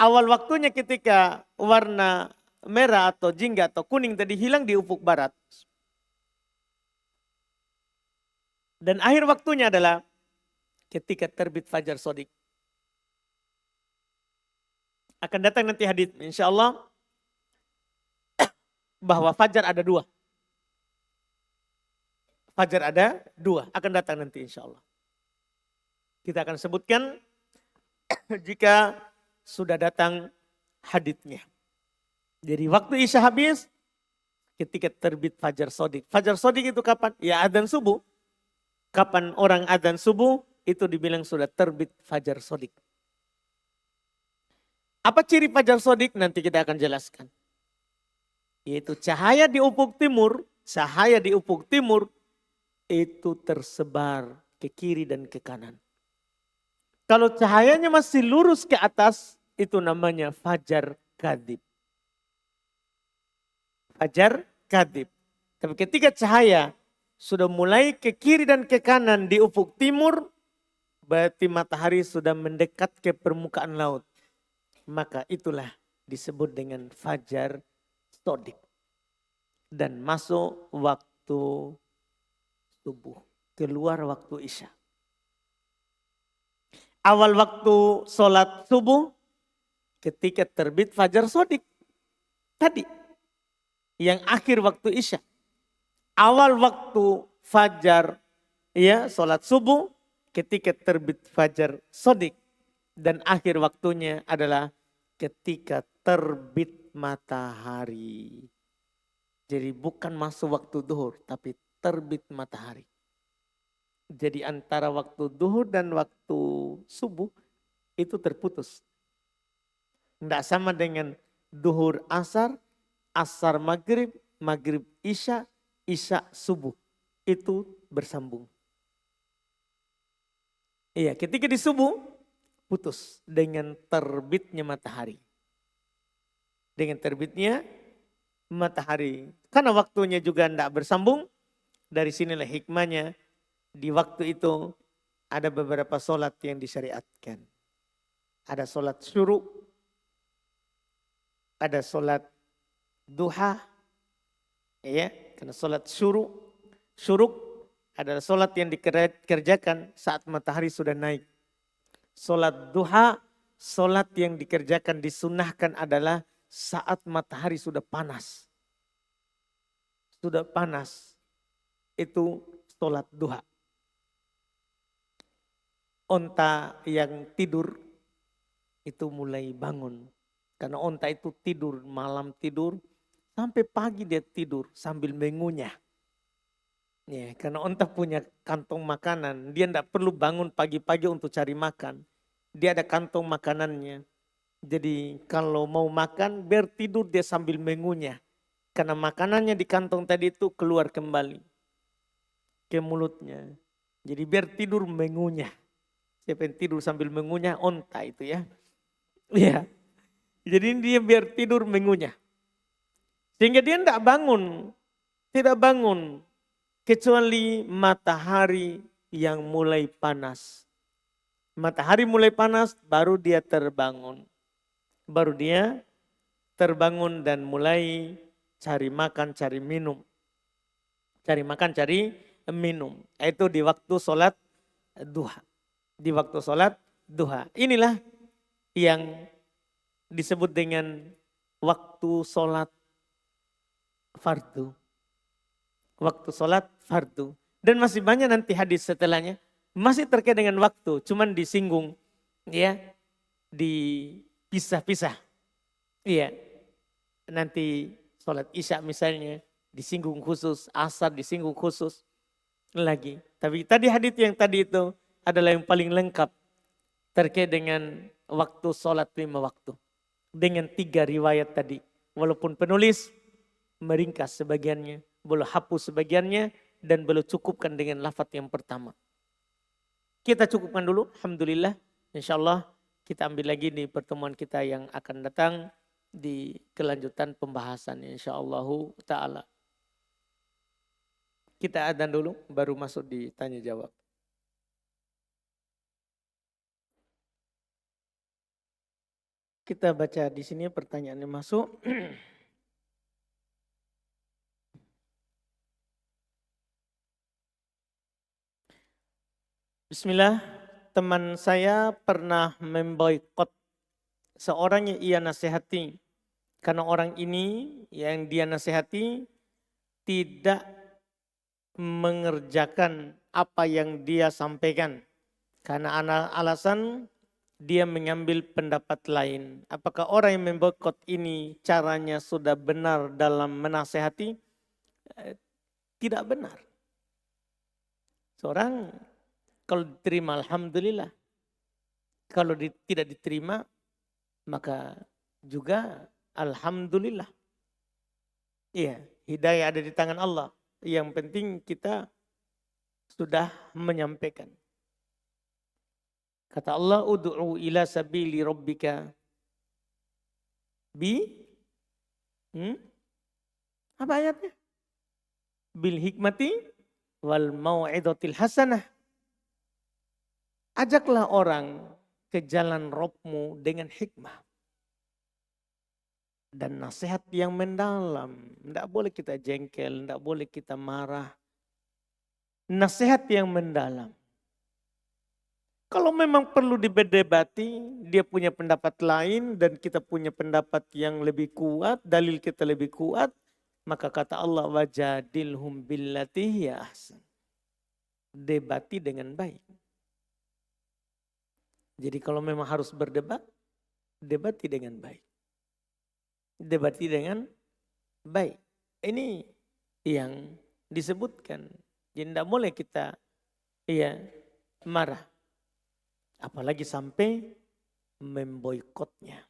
awal waktunya ketika warna merah atau jingga atau kuning tadi hilang di ufuk barat. Dan akhir waktunya adalah ketika terbit fajar shadiq. Akan datang nanti hadits insya Allah bahwa fajar ada dua. Fajar ada dua, akan datang nanti insya Allah. Kita akan sebutkan jika sudah datang haditsnya. Jadi waktu isya habis ketika terbit fajar shadiq. Fajar shadiq itu kapan? Ya adzan subuh. Kapan orang adzan subuh itu dibilang sudah terbit fajar shadiq. Apa ciri fajar shadiq? Nanti kita akan jelaskan. Yaitu cahaya di ufuk timur, itu tersebar ke kiri dan ke kanan. Kalau cahayanya masih lurus ke atas, itu namanya fajar kadhib. Fajar kadhib. Tapi ketika cahaya sudah mulai ke kiri dan ke kanan di ufuk timur, berarti matahari sudah mendekat ke permukaan laut. Maka itulah disebut dengan fajar shadiq. Dan masuk waktu subuh. Keluar waktu isya. Awal waktu sholat subuh ketika terbit fajar shadiq. Tadi. Yang akhir waktu isya. Awal waktu fajar ya sholat subuh ketika terbit fajar shadiq. Dan akhir waktunya adalah ketika terbit matahari. Jadi bukan masuk waktu duhur, tapi terbit matahari. Jadi antara waktu duhur dan waktu subuh itu terputus. Tidak sama dengan duhur asar, asar maghrib, maghrib isya, isya subuh. Itu bersambung. Iya, ketika di subuh putus dengan terbitnya matahari. Dengan terbitnya matahari. Karena waktunya juga tidak bersambung. Dari sinilah hikmahnya. Di waktu itu ada beberapa sholat yang disyariatkan. Ada sholat syuruk. Ada sholat duha. Ya, karena sholat syuruk adalah sholat yang dikerjakan saat matahari sudah naik. Sholat duha, sholat yang dikerjakan disunahkan adalah saat matahari sudah panas. Sudah panas. Itu sholat duha. Onta yang tidur itu mulai bangun. Karena onta itu tidur, malam tidur. Sampai pagi dia tidur sambil mengunyah. Ya, karena onta punya kantong makanan. Dia tidak perlu bangun pagi-pagi untuk cari makan. Dia ada kantong makanannya. Jadi kalau mau makan biar tidur dia sambil mengunyah. Karena makanannya di kantong tadi itu keluar kembali ke mulutnya. Jadi biar tidur mengunyah. Siapa yang tidur sambil mengunyah? Onta itu ya. Iya. Jadi dia biar tidur mengunyah. Sehingga dia tidak bangun. Tidak bangun. Kecuali matahari yang mulai panas. Matahari mulai panas baru dia terbangun. Baru dia terbangun dan mulai cari makan, cari minum. Cari makan, cari minum. Itu di waktu sholat duha. Di waktu sholat duha. Inilah yang disebut dengan waktu sholat fardu. Waktu sholat fardu. Dan masih banyak nanti hadis setelahnya. Masih terkait dengan waktu. Cuman disinggung. Ya. Dipisah-pisah. Iya. Nanti sholat isya misalnya. Disinggung khusus. Asar disinggung khusus. Lagi. Tapi tadi hadis yang tadi itu adalah yang paling lengkap. Terkait dengan waktu sholat 5 waktu. Dengan 3 riwayat tadi. Walaupun penulis meringkas sebagiannya. Boleh hapus sebagiannya dan boleh cukupkan dengan lafaz yang pertama. Kita cukupkan dulu, alhamdulillah. Insyaallah kita ambil lagi di pertemuan kita yang akan datang di kelanjutan pembahasan insyaallah taala. Kita adzan dulu baru masuk di tanya jawab. Kita baca di sini pertanyaannya masuk. Bismillah, teman saya pernah memboikot seorang yang ia nasihati. Karena orang ini yang dia nasihati tidak mengerjakan apa yang dia sampaikan. Karena alasan dia mengambil pendapat lain. Apakah orang yang memboikot ini caranya sudah benar dalam menasehati? Tidak benar. Seorang kalau diterima alhamdulillah. Kalau tidak diterima maka juga alhamdulillah. Iya, hidayah ada di tangan Allah. Yang penting kita sudah menyampaikan. Kata Allah, ud'u ila sabili rabbika apa ayatnya? Bil hikmati wal mau'izatil hasanah. Ajaklah orang ke jalan Rabbmu dengan hikmah. Dan nasihat yang mendalam. Tidak boleh kita jengkel, tidak boleh kita marah. Nasihat yang mendalam. Kalau memang perlu diberdebati, dia punya pendapat lain dan kita punya pendapat yang lebih kuat, dalil kita lebih kuat, maka kata Allah, wajadilhum billati hiya ahsan. Debati dengan baik. Jadi kalau memang harus berdebat, debati dengan baik. Debati dengan baik. Ini yang disebutkan. Jadi tidak boleh kita marah. Apalagi sampai memboikotnya.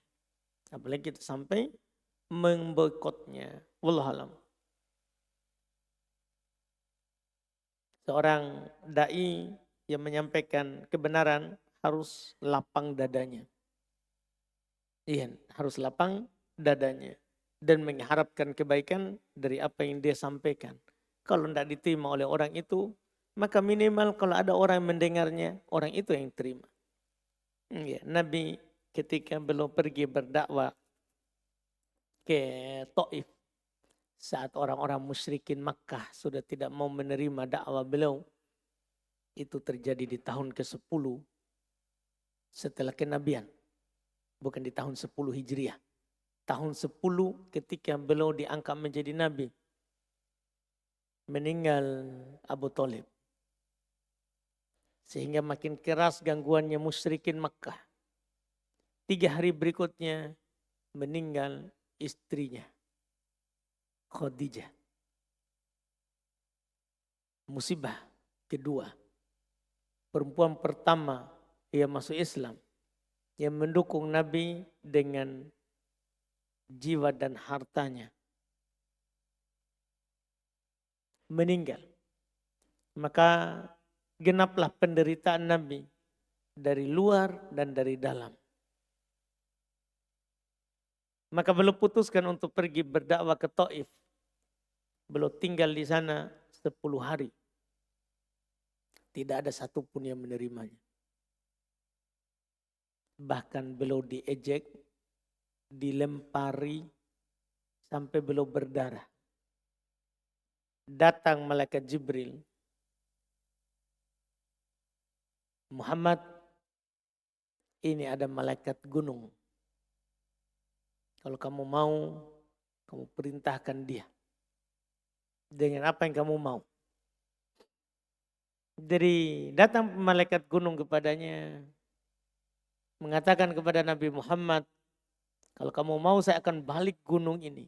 Apalagi kita sampai memboikotnya. Wallahualam. Seorang dai yang menyampaikan kebenaran harus lapang dadanya. Iya, harus lapang dadanya. Dan mengharapkan kebaikan dari apa yang dia sampaikan. Kalau tidak diterima oleh orang itu, maka minimal kalau ada orang yang mendengarnya, orang itu yang terima. Ya, Nabi ketika belum pergi berdakwah ke Taif, saat orang-orang musyrikin Makkah sudah tidak mau menerima dakwah beliau, itu terjadi di tahun ke-10 setelah kenabian. Bukan di tahun 10 Hijriah. Tahun 10 ketika beliau diangkat menjadi nabi. Meninggal Abu Thalib. Sehingga makin keras gangguannya musyrikin Makkah. 3 hari berikutnya meninggal istrinya. Khadijah. Musibah kedua. Perempuan pertama yang masuk Islam. Yang mendukung Nabi dengan jiwa dan hartanya. Meninggal. Maka genaplah penderitaan Nabi. Dari luar dan dari dalam. Maka beliau putuskan untuk pergi berdakwah ke Taif. Beliau tinggal di sana 10 hari. Tidak ada satupun yang menerimanya. Bahkan beliau diejek, dilempari, sampai beliau berdarah. Datang malaikat Jibril. Muhammad, ini ada malaikat gunung. Kalau kamu mau, kamu perintahkan dia. dengan apa yang kamu mau. Dari datang malaikat gunung kepadanya, mengatakan kepada Nabi Muhammad, kalau kamu mau saya akan balik gunung ini,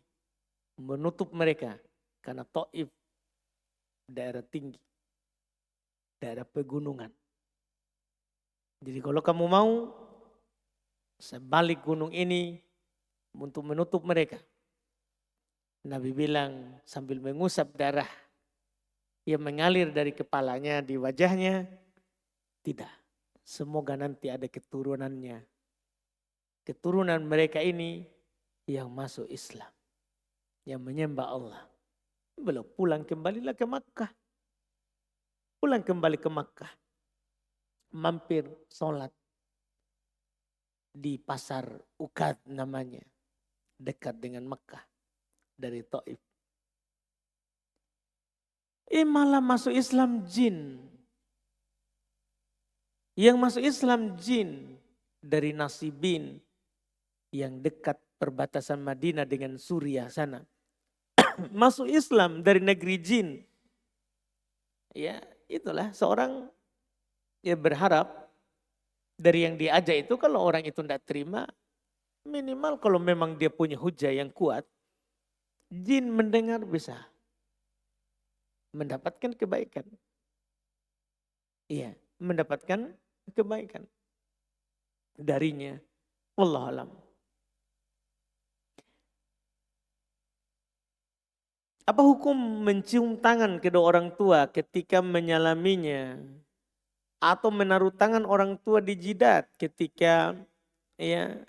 menutup mereka. Karena Taif daerah tinggi, daerah pegunungan. Jadi kalau kamu mau, saya balik gunung ini untuk menutup mereka. Nabi bilang sambil mengusap darah yang mengalir dari kepalanya di wajahnya, tidak. Semoga nanti ada keturunannya. Keturunan mereka ini yang masuk Islam, yang menyembah Allah. Belum pulang kembalilah ke Makkah. Pulang kembali ke Makkah. Mampir sholat di pasar Ukad namanya. Dekat dengan Makkah dari Taif. Malah masuk Islam jin. Yang masuk Islam jin dari Nasibin yang dekat perbatasan Madinah dengan Suriah sana. Masuk Islam dari negeri jin. Ya, itulah seorang yang berharap dari yang diajak itu kalau orang itu tidak terima, minimal kalau memang dia punya hujah yang kuat, jin mendengar bisa mendapatkan kebaikan. Iya, mendapatkan kebaikan darinya. Wallahu alam. Apa hukum mencium tangan kedua orang tua ketika menyalaminya? Atau menaruh tangan orang tua di jidat ketika ya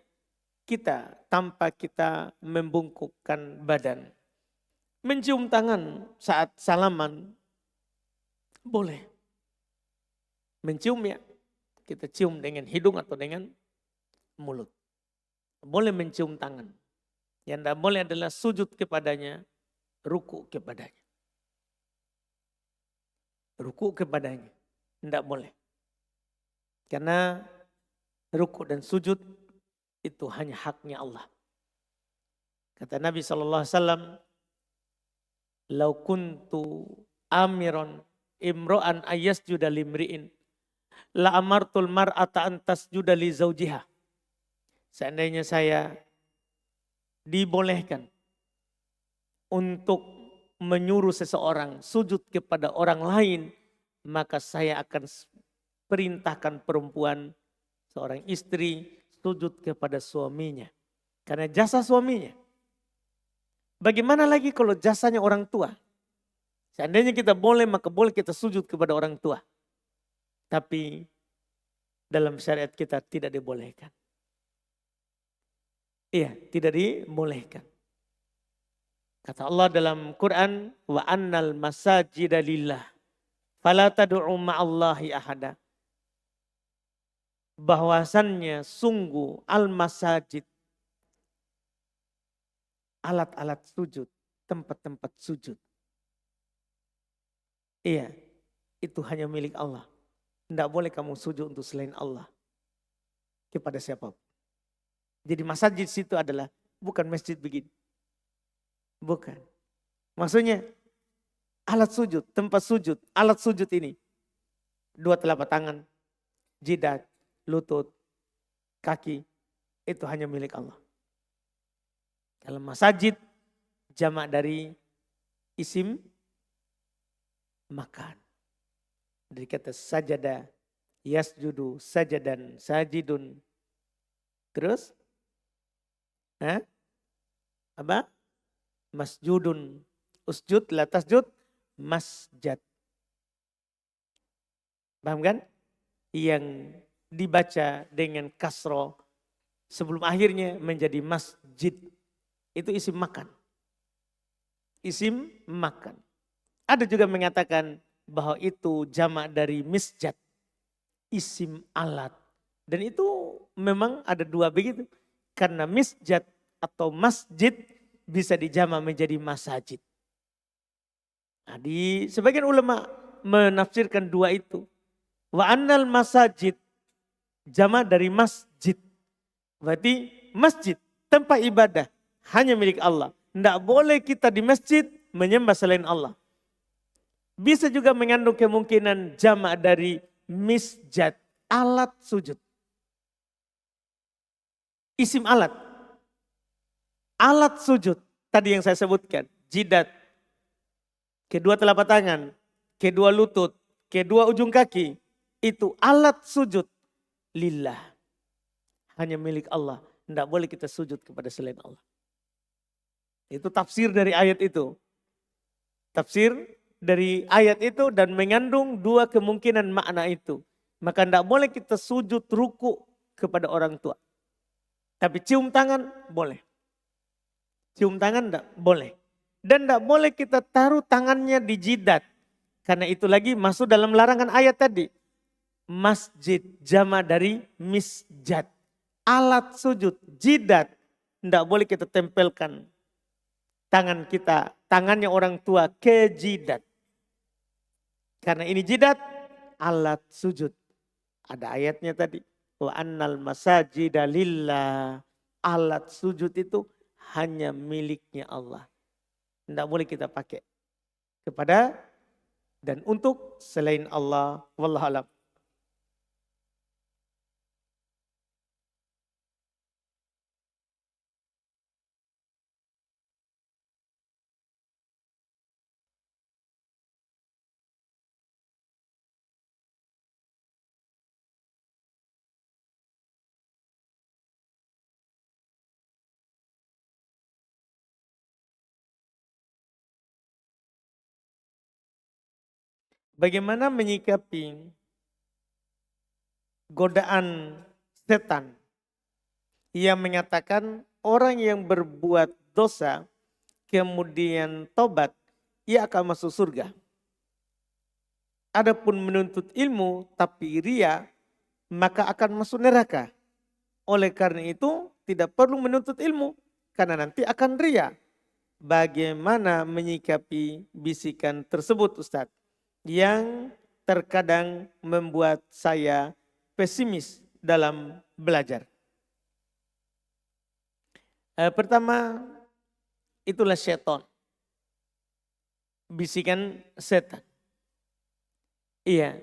kita tanpa kita membungkukkan badan. Mencium tangan saat salaman boleh. Mencium ya, kita cium dengan hidung atau dengan mulut. Boleh mencium tangan. Yang tidak boleh adalah sujud kepadanya, ruku kepadanya. Ruku kepadanya, tidak boleh. Karena ruku dan sujud itu hanya haknya Allah. Kata Nabi SAW, "Lau kuntu amiron imro'an ayasjuda limri'in, la amartul mar'ata antas juda li zaujiha." Seandainya saya dibolehkan untuk menyuruh seseorang sujud kepada orang lain, maka saya akan perintahkan perempuan, seorang istri, sujud kepada suaminya. Karena jasa suaminya. Bagaimana lagi kalau jasanya orang tua? Seandainya kita boleh, maka boleh kita sujud kepada orang tua. Tapi dalam syariat kita tidak dibolehkan. Iya, tidak dibolehkan. Kata Allah dalam Quran, wa annal masajida lillah fala tad'u ma'allahi ahada. Bahwasannya sungguh al-masajid, alat-alat sujud, tempat-tempat sujud. Iya, itu hanya milik Allah. Tidak boleh kamu sujud untuk selain Allah. Kepada siapapun. Jadi masjid situ adalah bukan masjid begini. Bukan. Maksudnya alat sujud, tempat sujud, alat sujud ini. Dua telapak tangan, jidat, lutut, kaki. Itu hanya milik Allah. Dalam masjid jamak dari isim makan. Dari kata sajada, yasjudu, sajadan, sajidun. Terus? Apa? Masjudun. Usjud, la tasjud, masjad. Paham kan? Yang dibaca dengan kasro sebelum akhirnya menjadi masjid. Itu isim makan. Isim makan. Ada juga mengatakan bahwa itu jamak dari misjad. Isim alat. Dan itu memang ada dua begitu. Karena misjad atau masjid bisa dijamak menjadi masajid. Nah, di sebagian ulama menafsirkan dua itu. Wa annal masajid jamak dari masjid. Berarti masjid, tempat ibadah hanya milik Allah. Tidak boleh kita di masjid menyembah selain Allah. Bisa juga mengandung kemungkinan jamak dari misjad, alat sujud. Isim alat. Alat sujud. Tadi yang saya sebutkan. Jidat. Kedua telapak tangan. Kedua lutut. Kedua ujung kaki. Itu alat sujud. Lillah. Hanya milik Allah. Tidak boleh kita sujud kepada selain Allah. Itu tafsir dari ayat itu. Tafsir dari ayat itu dan mengandung dua kemungkinan makna itu. Maka tidak boleh kita sujud ruku kepada orang tua. Tapi cium tangan boleh. Cium tangan tidak boleh. Dan tidak boleh kita taruh tangannya di jidat. Karena itu lagi masuk dalam larangan ayat tadi. Masjid jama dari misjad. Alat sujud, jidat. Tidak boleh kita tempelkan tangan kita, tangannya orang tua ke jidat. Karena ini jidat, alat sujud. Ada ayatnya tadi. Wa annal masajida lillah. Alat sujud itu hanya miliknya Allah. Tidak boleh kita pakai kepada dan untuk selain Allah. Wallahu a'lam. Bagaimana menyikapi godaan setan yang mengatakan orang yang berbuat dosa kemudian tobat, ia akan masuk surga. Adapun menuntut ilmu tapi ria, maka akan masuk neraka. Oleh karena itu tidak perlu menuntut ilmu karena nanti akan ria. Bagaimana menyikapi bisikan tersebut Ustadz? Yang terkadang membuat saya pesimis dalam belajar. Pertama, itulah syaitan. Bisikan setan. Iya.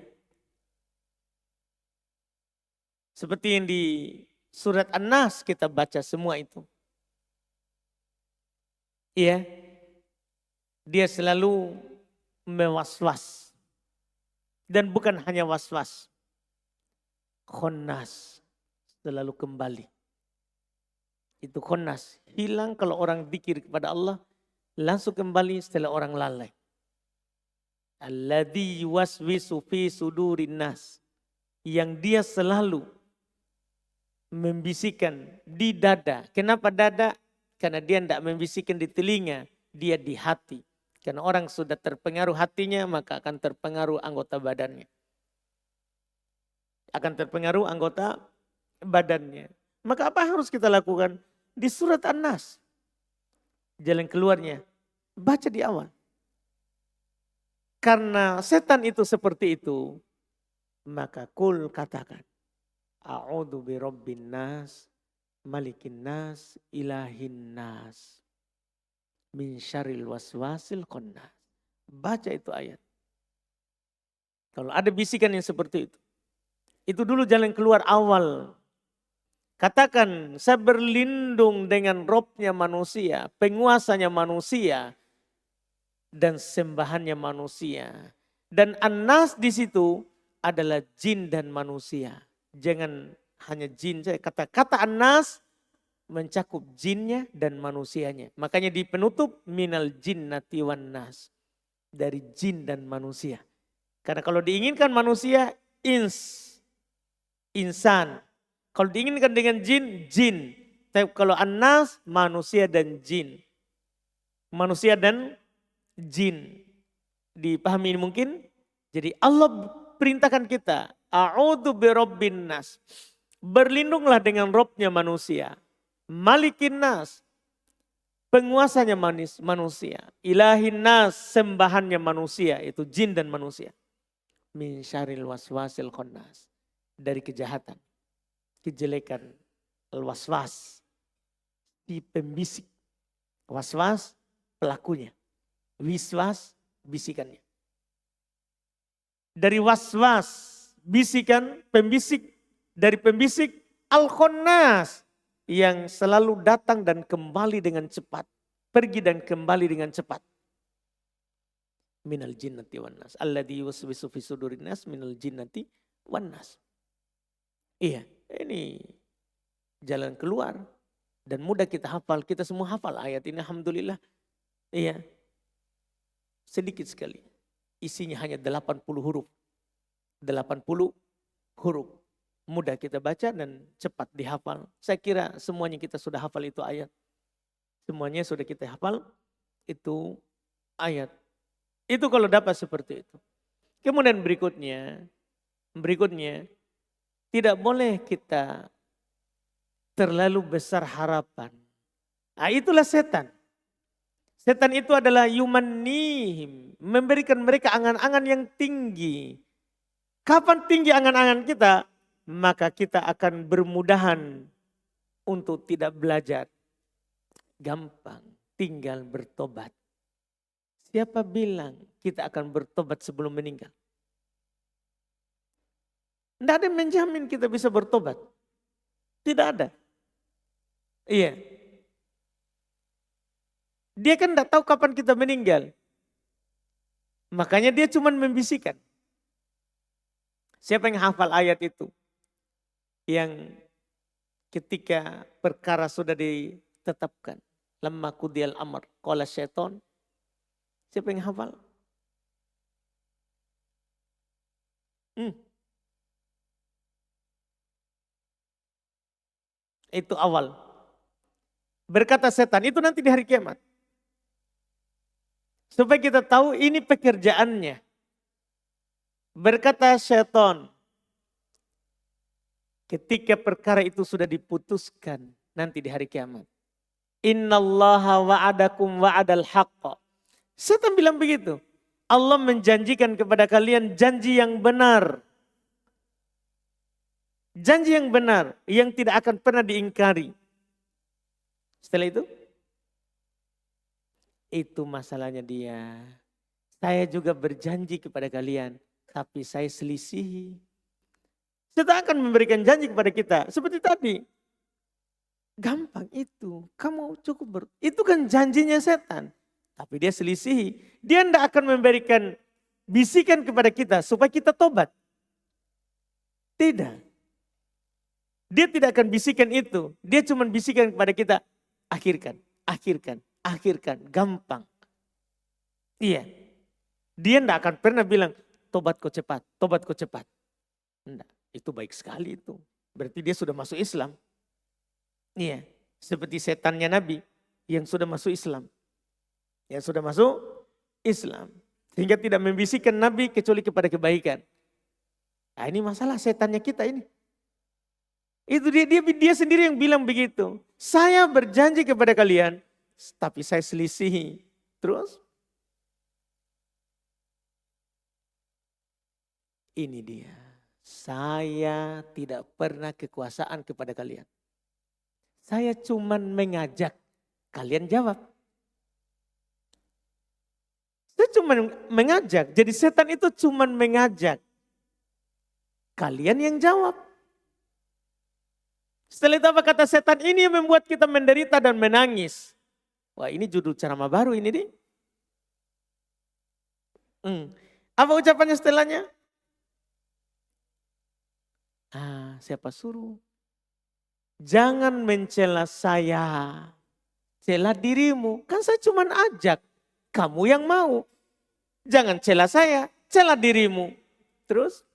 Seperti yang di surat An-Nas kita baca semua itu. Iya. Dia selalu mewaswas. Dan bukan hanya waswas. Khonnas. Selalu kembali. Itu khonnas. Hilang kalau orang zikir kepada Allah. Langsung kembali setelah orang lalai. Alladzi yuwaswisu fi sudurin nas. Yang dia selalu membisikkan di dada. Kenapa dada? Karena dia tidak membisikkan di telinga. Dia di hati. Karena orang sudah terpengaruh hatinya maka akan terpengaruh anggota badannya. Akan terpengaruh anggota badannya. Maka apa harus kita lakukan? Di surat An-Nas. Jalan keluarnya. Baca di awal. Karena setan itu seperti itu, maka kul katakan, a'udzu birabbin nas, malikin nas, ilahin nas, min syarril waswasil khannas. Baca itu ayat. Kalau ada bisikan yang seperti itu dulu jalan keluar awal. Katakan, saya berlindung dengan Robnya manusia, penguasanya manusia, dan sembahannya manusia. Dan An-Nas di situ adalah jin dan manusia. Jangan hanya jin saja. Kata-kata An-Nas mencakup jinnya dan manusianya. Makanya di penutup minal jinnati wan nas. Dari jin dan manusia. Karena kalau diinginkan manusia, insan. Kalau diinginkan dengan jin, jin. Tapi kalau An-Nas, manusia dan jin. Manusia dan jin. Dipahami ini mungkin? Jadi Allah perintahkan kita. A'udzu birabbin nas. Berlindunglah dengan Robnya manusia. Malikin nas. Penguasanya manusia. Ilahin nas. Sembahannya manusia. Itu jin dan manusia. Min syarril waswasil khannas. Dari kejahatan. Kejelekan. Al-waswas. Di pembisik. Waswas pelakunya. Wiswas bisikannya. dari waswas, bisikan, pembisik, dari pembisik al-khannas yang selalu datang dan kembali dengan cepat, pergi dan kembali dengan cepat. Minal jinnati wan nas, alladzi yuwaswisu fi sudurin nas minal jinnati wan nas. Iya, ini jalan keluar dan mudah kita hafal, kita semua hafal ayat ini alhamdulillah. Iya. Sedikit sekali. Isinya hanya 80 huruf. 80 huruf. Mudah kita baca dan cepat dihafal. Saya kira semuanya kita sudah hafal itu ayat. Semuanya sudah kita hafal itu ayat. Itu kalau dapat seperti itu. Kemudian berikutnya tidak boleh kita terlalu besar harapan. Nah, itulah setan. Setan itu adalah yumannihim, memberikan mereka angan-angan yang tinggi. Kapan tinggi angan-angan kita, maka kita akan bermudahan untuk tidak belajar. Gampang, tinggal bertobat. Siapa bilang kita akan bertobat sebelum meninggal? Tidak ada yang menjamin kita bisa bertobat. Tidak ada. Iya. Dia kan tidak tahu kapan kita meninggal. Makanya dia cuma membisikkan. Siapa yang hafal ayat itu? Yang ketika perkara sudah ditetapkan. Lamma qudiyal amr qala syaitan. Siapa yang hafal? Itu awal. Berkata setan itu nanti di hari kiamat. Supaya kita tahu ini pekerjaannya. Berkata syaitan. Ketika perkara itu sudah diputuskan nanti di hari kiamat. Innallaha wa'adakum wa'adal haqqa. Setan bilang begitu. Allah menjanjikan kepada kalian janji yang benar. Janji yang benar yang tidak akan pernah diingkari. Setelah itu masalahnya dia. Saya juga berjanji kepada kalian, tapi saya selisihi. Setan akan memberikan janji kepada kita seperti tadi. Gampang itu, kamu cukup itu kan janjinya setan. Tapi dia selisihi. Dia tidak akan memberikan bisikan kepada kita supaya kita tobat. Tidak. Dia tidak akan bisikan itu. Dia cuma bisikan kepada kita. Akhirkan. Gampang. Iya. Dia tidak akan pernah bilang, tobat kau cepat. Tidak. Itu baik sekali itu. Berarti dia sudah masuk Islam. Iya. Seperti setannya Nabi yang sudah masuk Islam. Sehingga tidak membisikkan Nabi kecuali kepada kebaikan. Nah, ini masalah setannya kita ini. Itu dia sendiri yang bilang begitu. Saya berjanji kepada kalian, tapi saya selisihi. Terus? Ini dia. Saya tidak pernah kekuasaan kepada kalian. Saya cuman mengajak. Kalian jawab. Saya cuman mengajak. Jadi setan itu cuman mengajak. Kalian yang jawab. Setelah itu apa kata setan? Ini yang membuat kita menderita dan menangis. Wah, ini judul ceramah baru ini nih. Apa ucapannya setelahnya? Siapa suruh? Jangan mencela saya. Cela dirimu. Kan saya cuma ajak. Kamu yang mau. Jangan cela saya. Cela dirimu. Terus?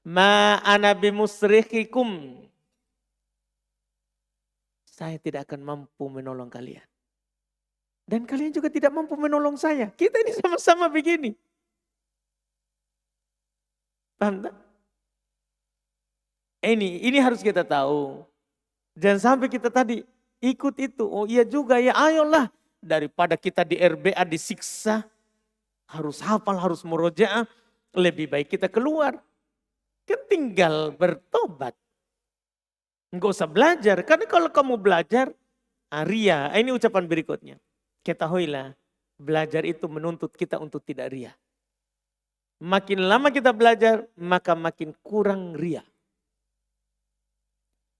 Ma ana bimusrikhikum. Saya tidak akan mampu menolong kalian. Dan kalian juga tidak mampu menolong saya. Kita ini sama-sama begini. Paham tak? Ini harus kita tahu. Jangan sampai kita tadi ikut itu. Oh iya juga ya, ayolah. Daripada kita di RBA disiksa. Harus hafal, harus murojaah. Lebih baik kita keluar. Kan tinggal bertobat. Enggak usah belajar. Karena kalau kamu belajar, Ria, ini ucapan berikutnya. Ketahuilah, belajar itu menuntut kita untuk tidak ria. Makin lama kita belajar, maka makin kurang ria.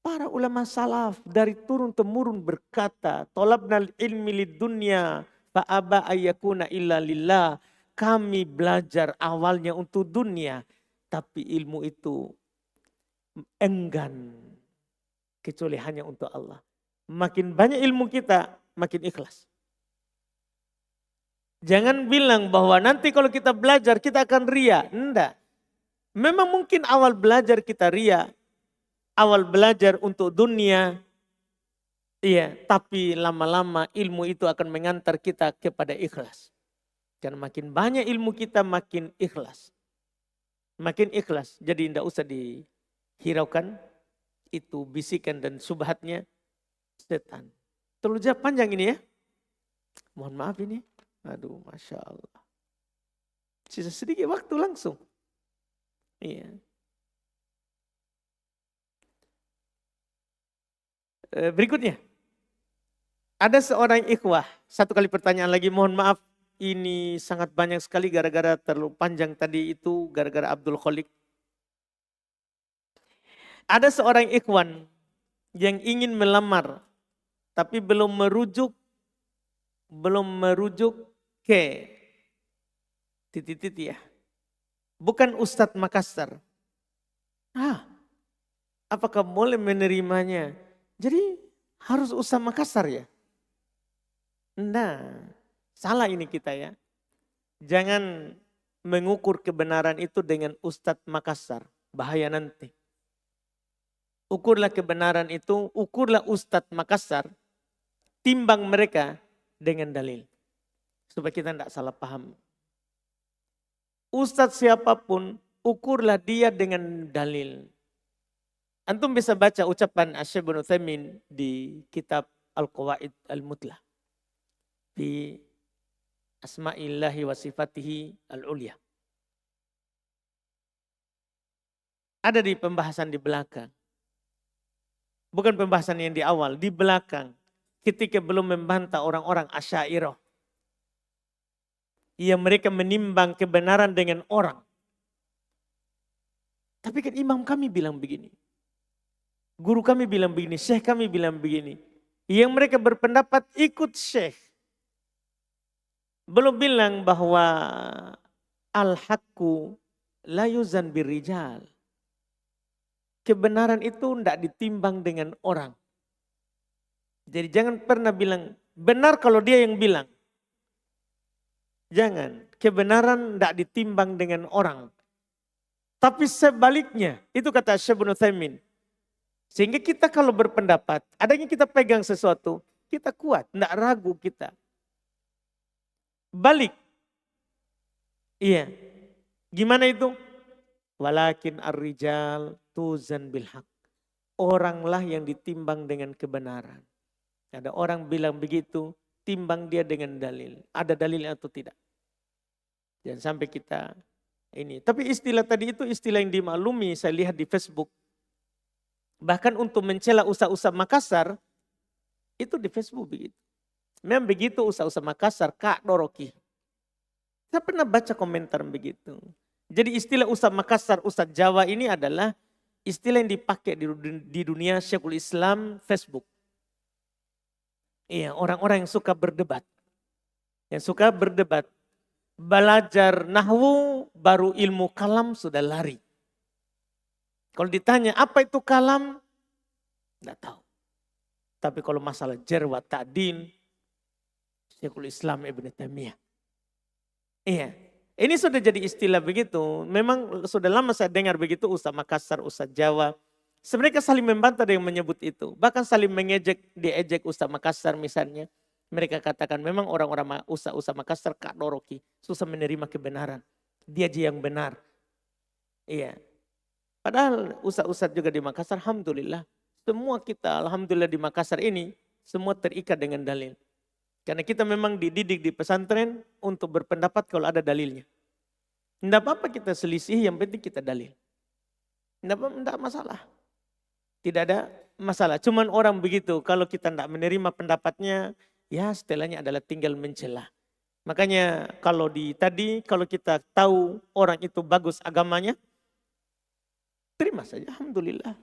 Para ulama salaf dari turun-temurun berkata, "Tolabnal ilmi lid dunya fa aba ayyakuna illa lillah." Kami belajar awalnya untuk dunia, tapi ilmu itu enggan kecuali hanya untuk Allah. Makin banyak ilmu kita, makin ikhlas. Jangan bilang bahwa nanti kalau kita belajar kita akan ria. Enggak. Memang mungkin awal belajar kita ria. Awal belajar untuk dunia. Iya, tapi lama-lama ilmu itu akan mengantar kita kepada ikhlas. Karena makin banyak ilmu kita makin ikhlas. Makin ikhlas. Jadi tidak usah dihiraukan. Itu bisikan dan subhatnya setan. Terlalu panjang ini ya. Mohon maaf ini. Aduh, Masya Allah. Sisa sedikit waktu langsung. Iya. Berikutnya. Ada seorang ikhwah. Satu kali pertanyaan lagi. Mohon maaf. Ini sangat banyak sekali gara-gara terlalu panjang tadi itu. Gara-gara Abdul Khalik. Ada seorang ikhwan yang ingin melamar. Tapi belum merujuk ke titik-titik ya. Bukan Ustadz Makassar. Apakah boleh menerimanya? Jadi harus Ustadz Makassar ya? Nah, salah ini kita ya. Jangan mengukur kebenaran itu dengan Ustadz Makassar. Bahaya nanti. Ukurlah kebenaran itu, ukurlah Ustadz Makassar. Timbang mereka dengan dalil. Supaya kita tidak salah paham. Ustadz siapapun, ukurlah dia dengan dalil. Antum bisa baca ucapan Asy-Syaikh Ibnu Utsaimin di kitab Al-Qawaid Al-Mutlah. Di Asma'illahi wa sifatihi al-ulya. Ada di pembahasan di belakang. Bukan pembahasan yang di awal, di belakang. Ketika belum membantah orang-orang Asy'ariyah. Yang mereka menimbang kebenaran dengan orang. Tapi kan imam kami bilang begini. Guru kami bilang begini, syekh kami bilang begini. Yang mereka berpendapat ikut syekh. Belum bilang bahwa al-haqqu la yuzan birrijal. Kebenaran itu tidak ditimbang dengan orang. Jadi jangan pernah bilang benar kalau dia yang bilang. Jangan. Kebenaran tidak ditimbang dengan orang. Tapi sebaliknya, itu kata Syekh Ibnu Utsaimin. Sehingga kita kalau berpendapat, adanya kita pegang sesuatu, kita kuat, tidak ragu kita. Balik. Iya. Gimana itu? Walakin ar-rijal tuzan bil haq. Oranglah yang ditimbang dengan kebenaran. Ada orang bilang begitu, timbang dia dengan dalil. Ada dalilnya atau tidak. Jangan sampai kita ini. Tapi istilah tadi itu istilah yang dimaklumi, saya lihat di Facebook. Bahkan untuk mencela Ustaz-Ustaz Makassar, itu di Facebook begitu. Memang begitu Ustaz-Ustaz Makassar, Kak Doroki. Saya pernah baca komentar begitu. Jadi istilah Ustaz Makassar, Ustaz Jawa ini adalah istilah yang dipakai di dunia Syekhul Islam Facebook. Iya, orang-orang yang suka berdebat. Yang suka berdebat. Belajar nahwu baru ilmu kalam sudah lari. Kalau ditanya apa itu kalam, tidak tahu. Tapi kalau masalah jar wa ta'dil, Syekhul Islam Ibnu Taimiyah. Iya, ini sudah jadi istilah begitu. Memang sudah lama saya dengar begitu Ustaz Makassar, Ustaz Jawa. Mereka saling membantah dengan menyebut itu. Bahkan saling mengejek, diejek Ustaz Makassar misalnya. Mereka katakan memang orang-orang Ustaz Makassar Kak Doroki. Susah menerima kebenaran. Dia aja yang benar. Iya. Padahal Ustaz-Ustaz juga di Makassar, alhamdulillah. Semua kita alhamdulillah di Makassar ini semua terikat dengan dalil. Karena kita memang dididik di pesantren untuk berpendapat kalau ada dalilnya. Tidak apa-apa kita selisih, yang penting kita dalil. Tidak masalah. Tidak ada masalah. Cuman orang begitu, kalau kita tidak menerima pendapatnya, ya setelahnya adalah tinggal mencela. Makanya kalau kalau kita tahu orang itu bagus agamanya, terima saja, alhamdulillah.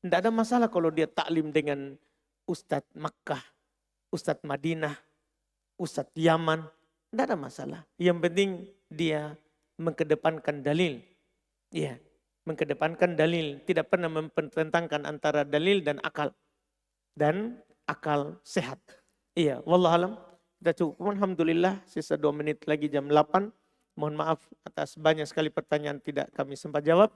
Tidak ada masalah kalau dia taklim dengan Ustadz Makkah, Ustadz Madinah, Ustadz Yaman. Tidak ada masalah. Yang penting dia mengedepankan dalil. Ya, mengedepankan dalil. Tidak pernah mempertentangkan antara dalil dan akal. Dan akal sehat. Iya, wallahualam. Kita cukup. Alhamdulillah, sisa 2 menit lagi jam 8. Mohon maaf atas banyak sekali pertanyaan tidak kami sempat jawab.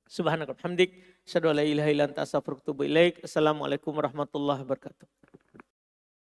Subhanakallahumma hamdik, asyhadu an la ilaha illa anta astaghfiruka wa atubu ilaik. Assalamualaikum warahmatullahi wabarakatuh.